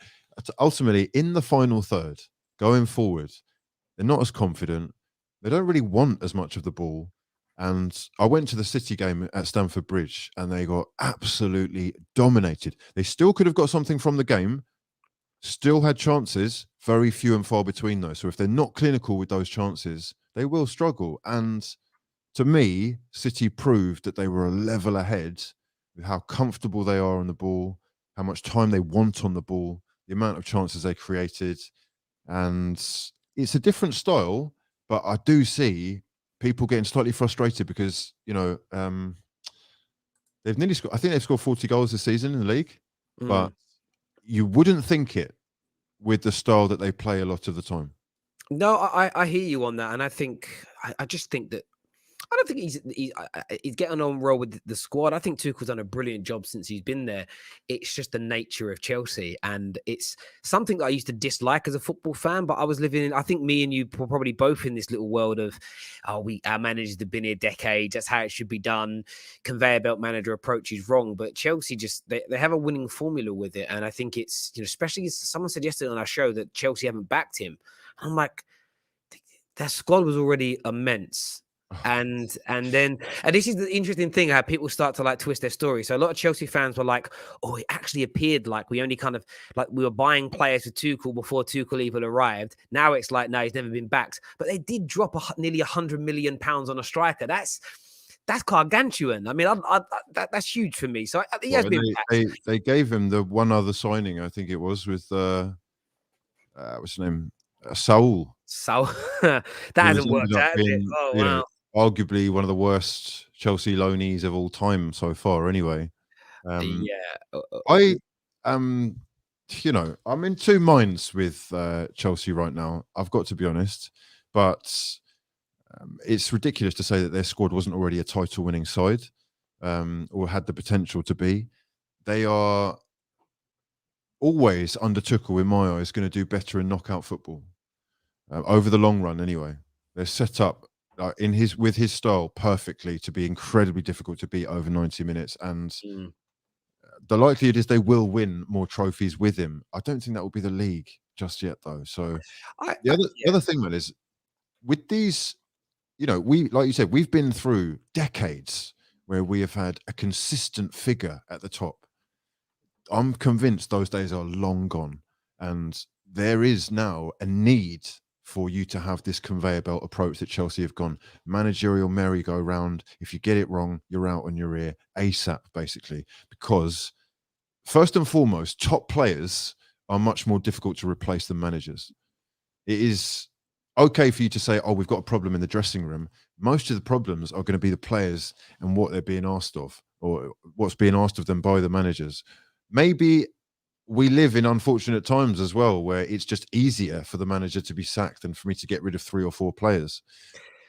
ultimately in the final third, going forward, they're not as confident. They don't really want as much of the ball. And I went to the City game at Stamford Bridge and they got absolutely dominated. They still could have got something from the game, still had chances, very few and far between those. So if they're not clinical with those chances, they will struggle. And to me, City proved that they were a level ahead with how comfortable they are on the ball, how much time they want on the ball, the amount of chances they created. And it's a different style, but I do see people getting slightly frustrated because, you know, they've nearly scored, I think they've scored 40 goals this season in the league, but you wouldn't think it. with the style that they play a lot of the time. No, I hear you on that, and I just think that I don't think he's getting on well with the squad. I think Tuchel's done a brilliant job since he's been there. It's just the nature of Chelsea, and it's something that I used to dislike as a football fan. But I was living in, I think me and you were probably both in this little world of, our managers have been here decades. That's how it should be done. Conveyor belt manager approach is wrong, but Chelsea just they have a winning formula with it, and I think it's especially as someone said yesterday on our show that Chelsea haven't backed him. I'm like, their squad was already immense. And this is the interesting thing, how people start to like twist their story. So a lot of Chelsea fans were like, oh, it actually appeared like we only kind of like we were buying players for Tuchel before Tuchel even arrived. Now it's like, no, he's never been backed. But they did drop nearly £100 million on a striker. That's gargantuan. I mean, that's huge for me. So he has been backed. They gave him the one other signing, I think it was, with what's his name? Saul. So that hasn't worked out, has it? Oh, wow. Arguably one of the worst Chelsea loanees of all time so far. Anyway, I I'm in two minds with Chelsea right now. I've got to be honest, but it's ridiculous to say that their squad wasn't already a title-winning side, or had the potential to be. They are always under Tuchel, in my eyes, going to do better in knockout football over the long run. Anyway, they're set up with his style perfectly to be incredibly difficult to beat over 90 minutes, and the likelihood is they will win more trophies with him. I don't think that will be the league just yet, though. So the other thing, man, is with these, we, like you said, we've been through decades where we have had a consistent figure at the top. I'm convinced those days are long gone, and there is now a need for you to have this conveyor belt approach that Chelsea have gone. Managerial merry-go-round. If you get it wrong, you're out on your ear ASAP, basically. Because first and foremost, top players are much more difficult to replace than managers. It is okay for you to say, oh, we've got a problem in the dressing room. Most of the problems are going to be the players and what they're being asked of, or what's being asked of them by the managers. Maybe we live in unfortunate times as well, where it's just easier for the manager to be sacked than for me to get rid of 3 or 4 players.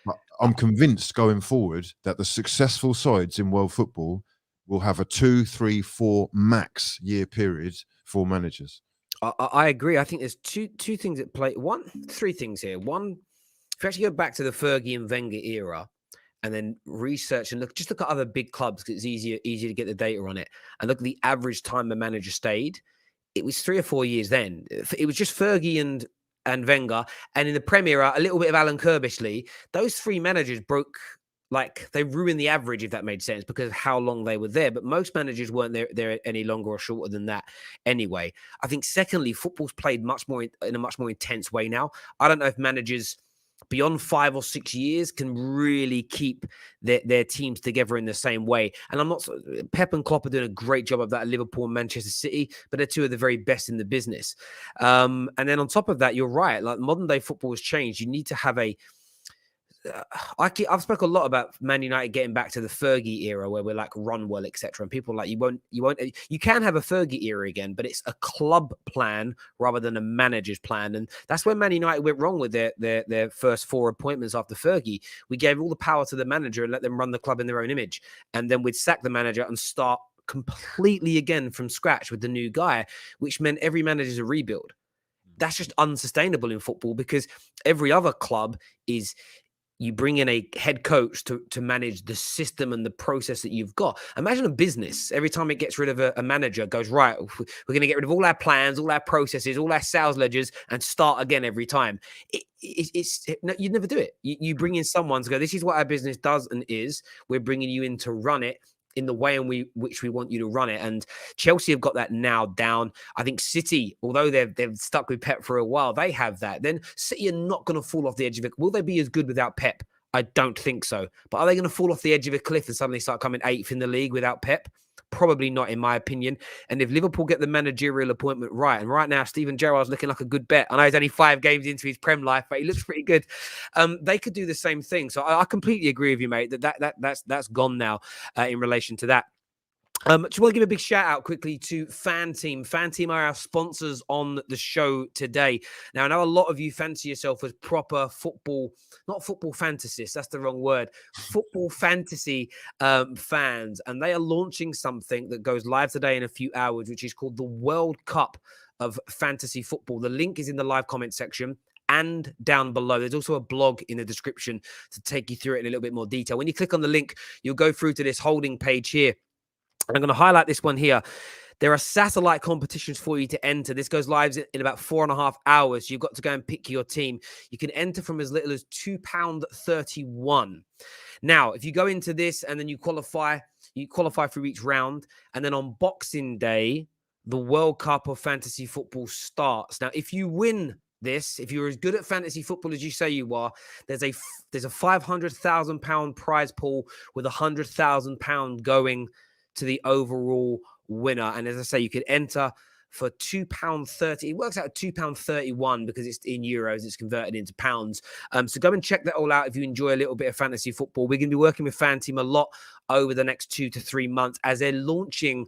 But I'm convinced going forward that the successful sides in world football will have a 2, 3, 4 max year period for managers. I agree. I think there's two things at play. Three things here. One, if you actually go back to the Fergie and Wenger era, and then research and look at other big clubs, because it's easier to get the data on it, and look at the average time the manager stayed. It was 3 or 4 years then. It was just Fergie and Wenger, and in the Premier, a little bit of Alan Kirbishley. Those 3 managers they ruined the average, if that made sense, because of how long they were there. But most managers weren't there any longer or shorter than that anyway. I think secondly, football's played in a much more intense way now. I don't know if managers beyond 5 or 6 years can really keep their teams together in the same way. And Pep and Klopp are doing a great job of that at Liverpool and Manchester City, but they're 2 of the very best in the business. And then on top of that, you're right. Like, modern day football has changed. You need to have I've spoken a lot about Man United getting back to the Fergie era, where we're like run well, etc. And people are like, you can have a Fergie era again, but it's a club plan rather than a manager's plan. And that's where Man United went wrong with their first 4 appointments after Fergie. We gave all the power to the manager and let them run the club in their own image. And then we'd sack the manager and start completely again from scratch with the new guy, which meant every manager's a rebuild. That's just unsustainable in football, because every other club is, you bring in a head coach to manage the system and the process that you've got. Imagine a business, every time it gets rid of a manager, goes, right, we're going to get rid of all our plans, all our processes, all our sales ledgers, and start again every time. You'd never do it. You bring in someone to go, this is what our business does and is. We're bringing you in to run it in the way which we want you to run it. And Chelsea have got that now down. I think City, although they've stuck with Pep for a while, they have that. Then City are not going to fall off the edge of it. Will they be as good without Pep? I don't think so. But are they going to fall off the edge of a cliff and suddenly start coming 8th in the league without Pep? Probably not, in my opinion. And if Liverpool get the managerial appointment right, and right now Steven Gerrard's looking like a good bet. I know he's only 5 games into his Prem life, but he looks pretty good. They could do the same thing. So I completely agree with you, mate. That's gone now in relation to that. Just want to give a big shout out quickly to Fan Team. Fan Team are our sponsors on the show today. Now, I know a lot of you fancy yourself as proper football, not football fantasists, that's the wrong word, football fantasy fans. And they are launching something that goes live today in a few hours, which is called the World Cup of Fantasy Football. The link is in the live comment section and down below. There's also a blog in the description to take you through it in a little bit more detail. When you click on the link, you'll go through to this holding page here. I'm going to highlight this one here. There are satellite competitions for you to enter. This goes live in about 4.5 hours. You've got to go and pick your team. You can enter from as little as £2.31. Now, if you go into this and then you qualify for each round. And then on Boxing Day, the World Cup of Fantasy Football starts. Now, if you win this, if you're as good at fantasy football as you say you are, there's a £500,000 prize pool with £100,000 going to the overall winner. And as I say, you could enter for £2.30. It works out at £2.31 because it's in euros. It's converted into pounds. So go and check that all out if you enjoy a little bit of fantasy football. We're going to be working with Fan Team a lot over the next 2 to 3 months as they're launching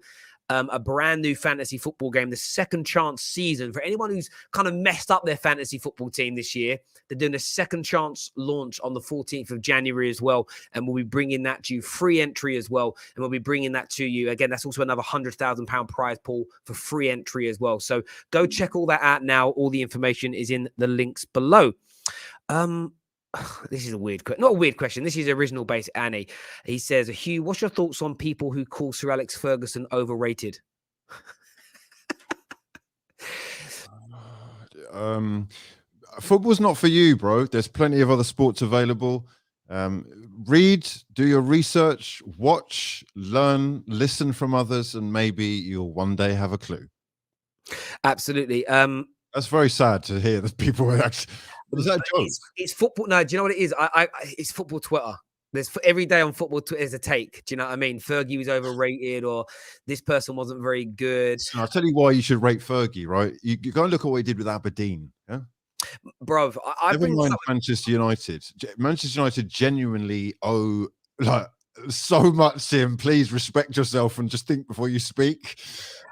a brand new fantasy football game, the Second Chance season. For anyone who's kind of messed up their fantasy football team this year, they're doing a Second Chance launch on the 14th of January as well. And we'll be bringing that to you, free entry as well. And we'll be bringing that to you. Again, that's also another £100,000 prize pool for free entry as well. So go check all that out now. All the information is in the links below. This is a weird question. Not a weird question. This is original base Annie. He says, Hugh, what's your thoughts on people who call Sir Alex Ferguson overrated? Football's not for you, bro. There's plenty of other sports available. Read, do your research, watch, learn, listen from others, and maybe you'll one day have a clue. Absolutely. That's very sad to hear that people are actually... Is that a joke? It's football. No, do you know what it is? It's football Twitter. There's every day on football Twitter is a take. Do you know what I mean? Fergie was overrated, or this person wasn't very good. So I'll tell you why you should rate Fergie, right? You go and look at what he did with Aberdeen. Yeah, bro. Never mind Manchester United. Manchester United genuinely owe like so much to him. Please respect yourself and just think before you speak.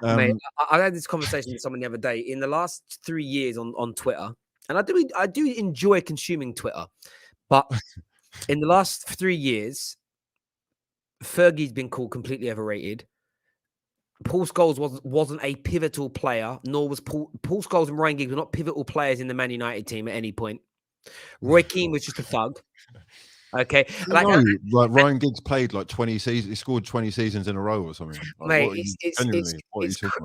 Mate, I had this conversation with someone the other day. In the last 3 years on Twitter. And I do enjoy consuming Twitter, but in the last 3 years, Fergie's been called completely overrated. Paul Scholes wasn't a pivotal player, nor was Paul Scholes and Ryan Giggs were not pivotal players in the Man United team at any point. Roy Keane was just a thug. Okay, like Ryan Giggs played like 20 seasons. He scored 20 seasons in a row or something. Like, mate,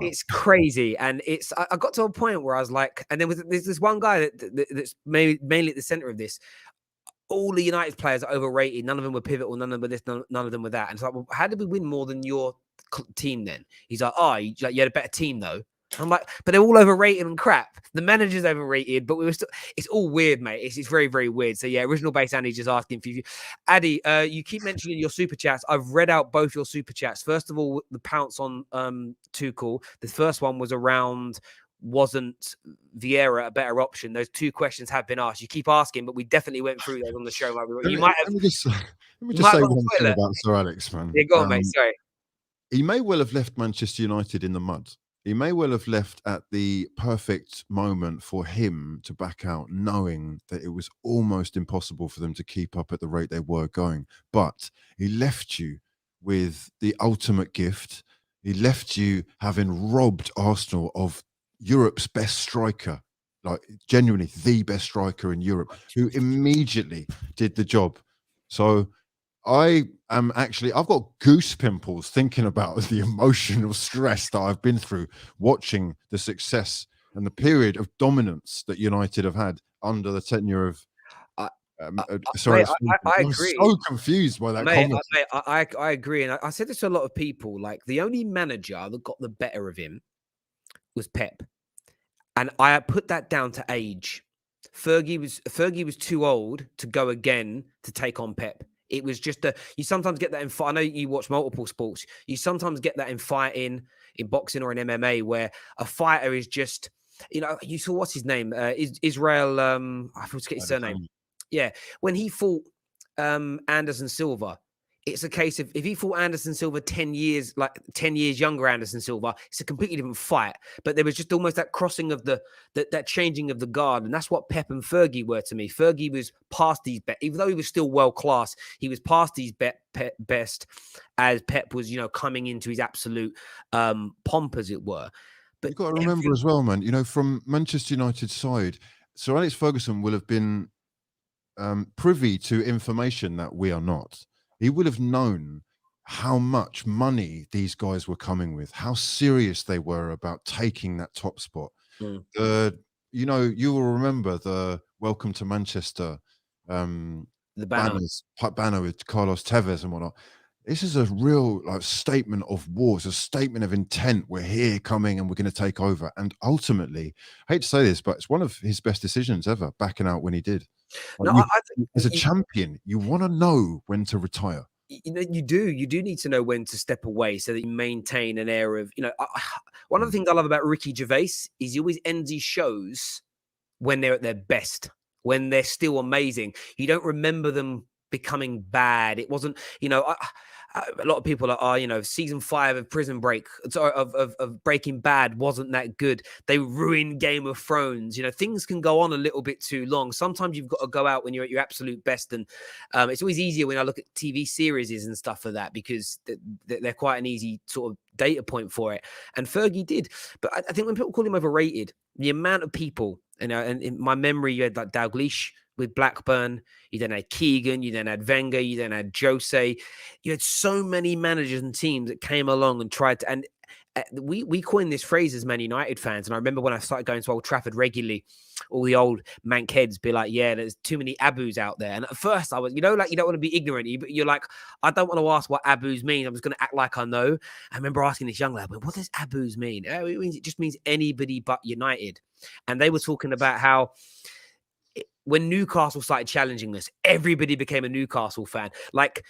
it's crazy, and I got to a point where I was like, and there's this one guy that's mainly at the center of this. All the United players are overrated. None of them were pivotal. None of them were this. None of them were that. And it's like, well, how did we win more than your team then? He's like, oh, you had a better team though. I'm like, but they're all overrated and crap. The manager's overrated, but we were still. It's all weird, mate. It's very, very weird. So yeah, original base Andy just asking for you. Addy, you keep mentioning your super chats. I've read out both your super chats. First of all, the pounce on Tuchel. The first one was around, wasn't Vieira a better option? Those two questions have been asked. You keep asking, but we definitely went through those on the show. You might have. Let me just say one thing about Sir Alex, man. Yeah, go on, mate. Sorry. He may well have left Manchester United in the mud. He may well have left at the perfect moment for him to back out, knowing that it was almost impossible for them to keep up at the rate they were going. But he left you with the ultimate gift. He left you having robbed Arsenal of Europe's best striker, like genuinely the best striker in Europe, who immediately did the job. So I've got goose pimples thinking about the emotional stress that I've been through watching the success and the period of dominance that United have had under the tenure of. Sorry, mate, I agree. I'm so confused by that comment. I agree, and I said this to a lot of people. Like, the only manager that got the better of him was Pep, and I put that down to age. Fergie was too old to go again to take on Pep. It was just you sometimes get that in fight. I know you watch multiple sports. You sometimes get that in fighting, in boxing or in MMA, where a fighter is just, you saw, what's his name? Israel, I forget his surname. Yeah. When he fought Anderson Silva, it's a case of if he fought Anderson Silva 10 years, like 10 years younger Anderson Silva, it's a completely different fight. But there was just almost that crossing of that changing of the guard. And that's what Pep and Fergie were to me. Fergie was past these best, even though he was still world class, he was past these best as Pep was, coming into his absolute pomp, as it were. But you've got to remember as well, man, from Manchester United's side, Sir Alex Ferguson will have been privy to information that we are not. He would have known how much money these guys were coming with, how serious they were about taking that top spot. You will remember the Welcome to Manchester the banner with Carlos Tevez and whatnot. This is a real statement of war. It's a statement of intent. We're here coming and we're going to take over. And ultimately, I hate to say this, but it's one of his best decisions ever, backing out when he did. As a champion, you want to know when to retire. You do need to know when to step away so that you maintain an air of, one of the things I love about Ricky Gervais is he always ends his shows when they're at their best, when they're still amazing. You don't remember them becoming bad. It wasn't, a lot of people are, season 5 of Prison Break, of Breaking Bad wasn't that good. They ruined Game of Thrones. Things can go on a little bit too long. Sometimes you've got to go out when you're at your absolute best. And it's always easier when I look at TV series and stuff for that, because they're quite an easy sort of data point for it. And Fergie did. But I think when people call him overrated, the amount of people, and in my memory, you had like Dalglish with Blackburn, you then had Keegan, you then had Wenger, you then had Jose. You had so many managers and teams that came along and tried to, and we coined this phrase as Man United fans. And I remember when I started going to Old Trafford regularly, all the old Manc heads be like, yeah, there's too many Abus out there. And at first I was, you don't want to be ignorant, but you're like, I don't want to ask what Abus mean. I'm just going to act like I know. I remember asking this young lad, what does Abus mean? It just means anybody but United. And they were talking about how when Newcastle started challenging us, everybody became a Newcastle fan. Like,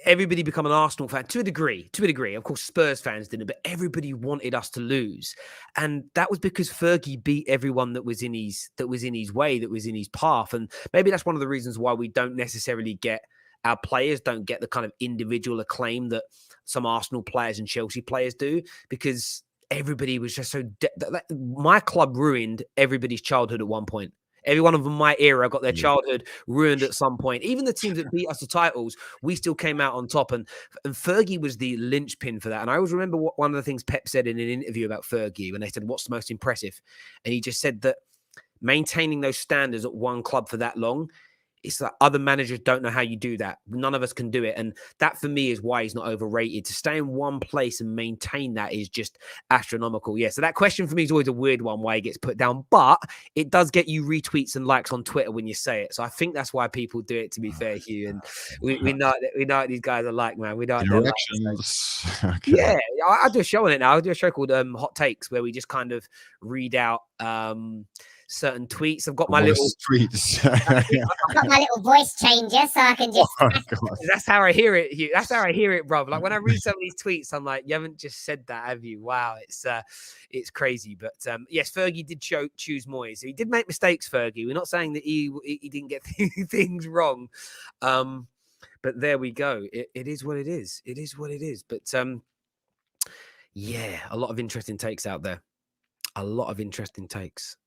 everybody became an Arsenal fan to a degree. Of course, Spurs fans didn't, but everybody wanted us to lose. And that was because Fergie beat everyone that was in his way, that was in his path. And maybe that's one of the reasons why we don't necessarily get, our players don't get the kind of individual acclaim that some Arsenal players and Chelsea players do, because everybody was just so... my club ruined everybody's childhood at one point. Every one of them, my era, got their childhood ruined at some point. Even the teams that beat us to titles, we still came out on top. And Fergie was the linchpin for that. And I always remember one of the things Pep said in an interview about Fergie when they said, what's the most impressive? And he just said that maintaining those standards at one club for that long, it's like other managers don't know how you do that. None of us can do it. And that, for me, is why he's not overrated. To stay in one place and maintain that is just astronomical. Yeah, so that question for me is always a weird one, why he gets put down. But it does get you retweets and likes on Twitter when you say it. So I think that's why people do it, to be fair, Hugh. And we know what these guys are like, man. We know what they're like. So. Okay. Yeah, I do a show on it now. I do a show called Hot Takes, where we just kind of read out... certain tweets. I've got my little tweets. I've got my little voice changer, so I can just. That's how I hear it, Hugh. That's how I hear it, bro. Like when I read some of these tweets, I'm like, you haven't just said that, have you? Wow, it's crazy. But yes, Fergie did choose Moyes. He did make mistakes, Fergie. We're not saying that he didn't get things wrong. But there we go. It is what it is. It is what it is. But yeah, a lot of interesting takes out there. A lot of interesting takes.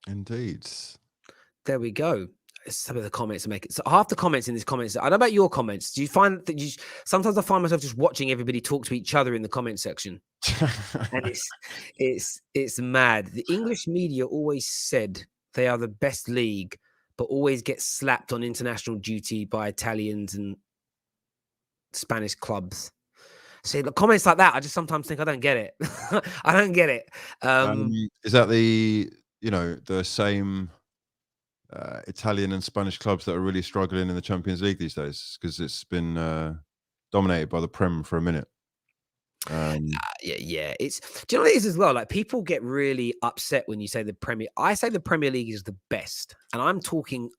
Indeed. There we go. Some of the comments make it. So half the comments in these comments. I don't know about your comments. Do you find that sometimes I find myself just watching everybody talk to each other in the comment section, and it's mad. The English media always said they are the best league, but always get slapped on international duty by Italians and Spanish clubs. See, the comments like that, I just sometimes think I don't get it. I don't get it. Is that the same Italian and Spanish clubs that are really struggling in the Champions League these days? Because it's been dominated by the Prem for a minute. Yeah. Do you know what it is as well? Like, people get really upset when you say the Premier. I say the Premier League is the best, and I'm talking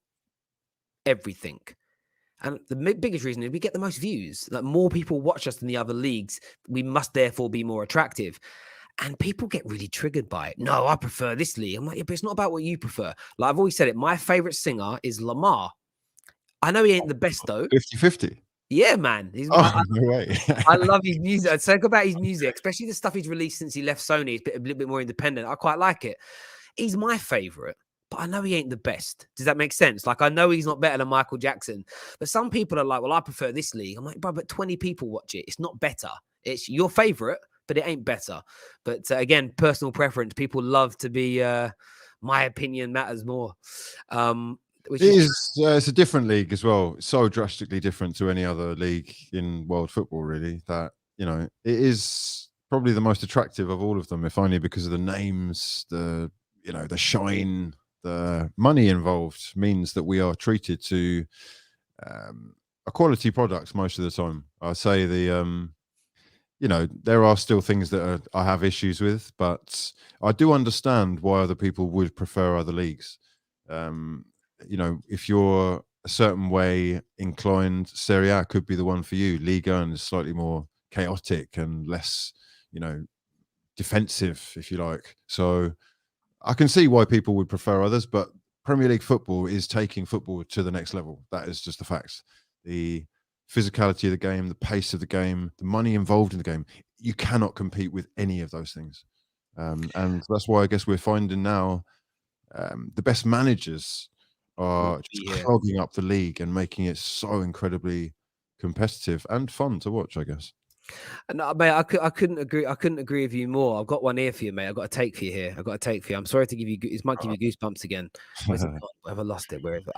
everything. And the biggest reason is we get the most views. Like, more people watch us than the other leagues. We must therefore be more attractive. And people get really triggered by it. No, I prefer this league. I'm like, yeah, but it's not about what you prefer. Like, I've always said it. My favorite singer is Lamar. I know he ain't the best, though. 50-50. Yeah, man. He's Oh, no way. I love his music. I'd say about his music, especially the stuff he's released since he left Sony. It's a little bit more independent. I quite like it. He's my favorite, but I know he ain't the best. Does that make sense? Like, I know he's not better than Michael Jackson, but some people are like, well, I prefer this league. I'm like, bro, but 20 people watch it. It's not better. It's your favorite, but it ain't better. But again, personal preference. People love to be, my opinion matters more. It's a different league as well. It's so drastically different to any other league in world football, really, that, you know, it is probably the most attractive of all of them, if only because of the names, the shine, the money involved means that we are treated to a quality product most of the time. I say there are still things that I have issues with, but I do understand why other people would prefer other leagues. If you're a certain way inclined, Serie A could be the one for you. Liga is slightly more chaotic and less, defensive, if you like. So I can see why people would prefer others, but Premier League football is taking football to the next level. That is just the facts. The physicality of the game, the pace of the game, the money involved in the game. You cannot compete with any of those things. And that's why I guess we're finding now the best managers are just clogging up the league and making it so incredibly competitive and fun to watch, I guess. No, mate, I couldn't agree. I couldn't agree with you more. I've got one here for you, mate. I've got a take for you here. I've got a take for you. I'm sorry to give you. This might give you goosebumps again. Where's it gone? Have I lost it? Wherever.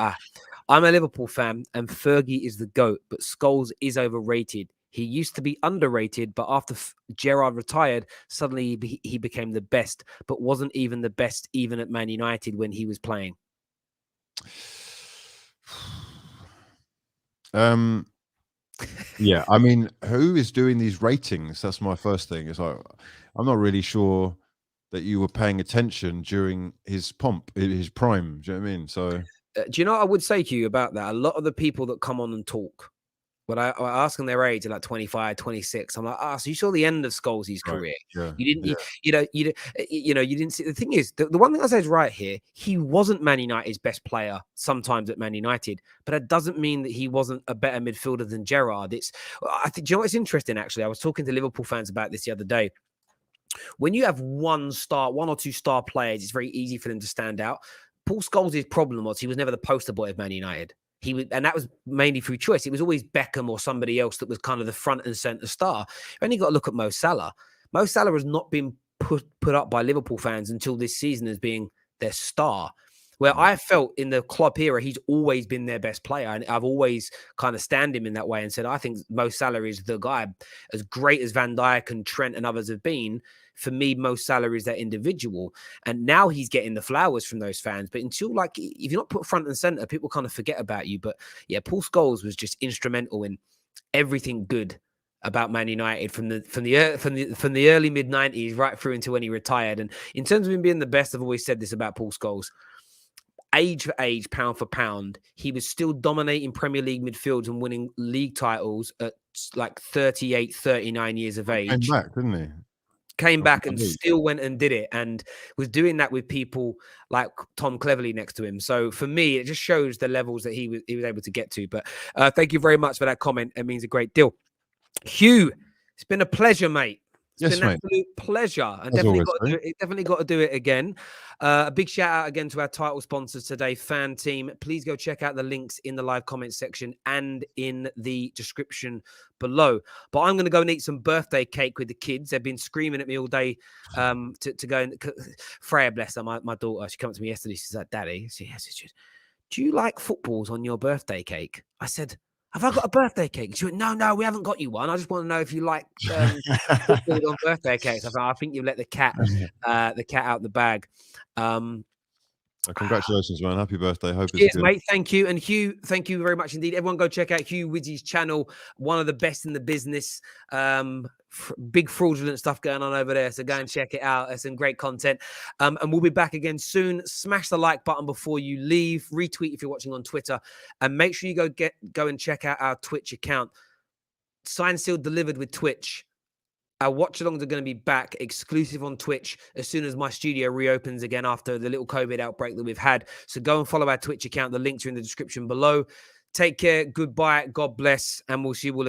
I'm a Liverpool fan, and Fergie is the GOAT, but Scholes is overrated. He used to be underrated, but after Gerrard retired, suddenly he became the best, but wasn't even the best even at Man United when he was playing. Yeah, I mean, who is doing these ratings? That's my first thing. It's like, I'm not really sure that you were paying attention during his pomp, his prime. Do you know what I mean? So, do you know what I would say to you about that? A lot of the people that come on and talk, when I ask them their age, they're like 25, 26. I'm like, so you saw the end of Scholes' career. Yeah, you didn't, you didn't see. The thing is, the one thing I say is right here. He wasn't Man United's best player sometimes at Man United, but that doesn't mean that he wasn't a better midfielder than Gerrard. Do you know what's interesting? Actually, I was talking to Liverpool fans about this the other day. When you have one or two star players, it's very easy for them to stand out. Paul Scholes' problem was he was never the poster boy of Man United. And that was mainly through choice. It was always Beckham or somebody else that was kind of the front and center star. You only got to look at Mo Salah. Mo Salah has not been put up by Liverpool fans until this season as being their star. Where I felt in the Klopp era, he's always been their best player. And I've always kind of stand him in that way and said, I think Mo Salah is the guy. As great as Van Dijk and Trent and others have been, for me, Mo Salah is that individual. And now he's getting the flowers from those fans. But until, like, if you're not put front and center, people kind of forget about you. But yeah, Paul Scholes was just instrumental in everything good about Man United from the early mid-90s right through until when he retired. And in terms of him being the best, I've always said this about Paul Scholes. Age for age, pound for pound, he was still dominating Premier League midfields and winning league titles at like 38, 39 years of age. Came back, didn't he? Came back and still went and did it, and was doing that with people like Tom Cleverley next to him. So for me, it just shows the levels that he was able to get to. But thank you very much for that comment. It means a great deal. Hugh, it's been a pleasure, mate. It's been an absolute pleasure, and definitely got to do it again. A big shout out again to our title sponsors today, Fan Team. Please go check out the links in the live comment section and in the description below. But I'm going to go and eat some birthday cake with the kids. They've been screaming at me all day to go. And Freya, bless her, my daughter, she came up to me yesterday. She's like, "Daddy," do you like footballs on your birthday cake? I said, have I got a birthday cake? She went, no, we haven't got you one. I just want to know if you like football on birthday cakes. I think you've let the cat out the bag. Congratulations, man. Happy birthday. Hope it's cheers, good. Mate. Thank you. And Hugh, thank you very much indeed. Everyone go check out Hugh Wizzy's channel. One of the best in the business. Big fraudulent stuff going on over there. So go and check it out. There's some great content. And we'll be back again soon. Smash the like button before you leave. Retweet if you're watching on Twitter. And make sure you go and check out our Twitch account. Signed, sealed, delivered with Twitch. Our watch-alongs are going to be back exclusive on Twitch as soon as my studio reopens again after the little COVID outbreak that we've had. So go and follow our Twitch account. The links are in the description below. Take care. Goodbye. God bless. And we'll see you all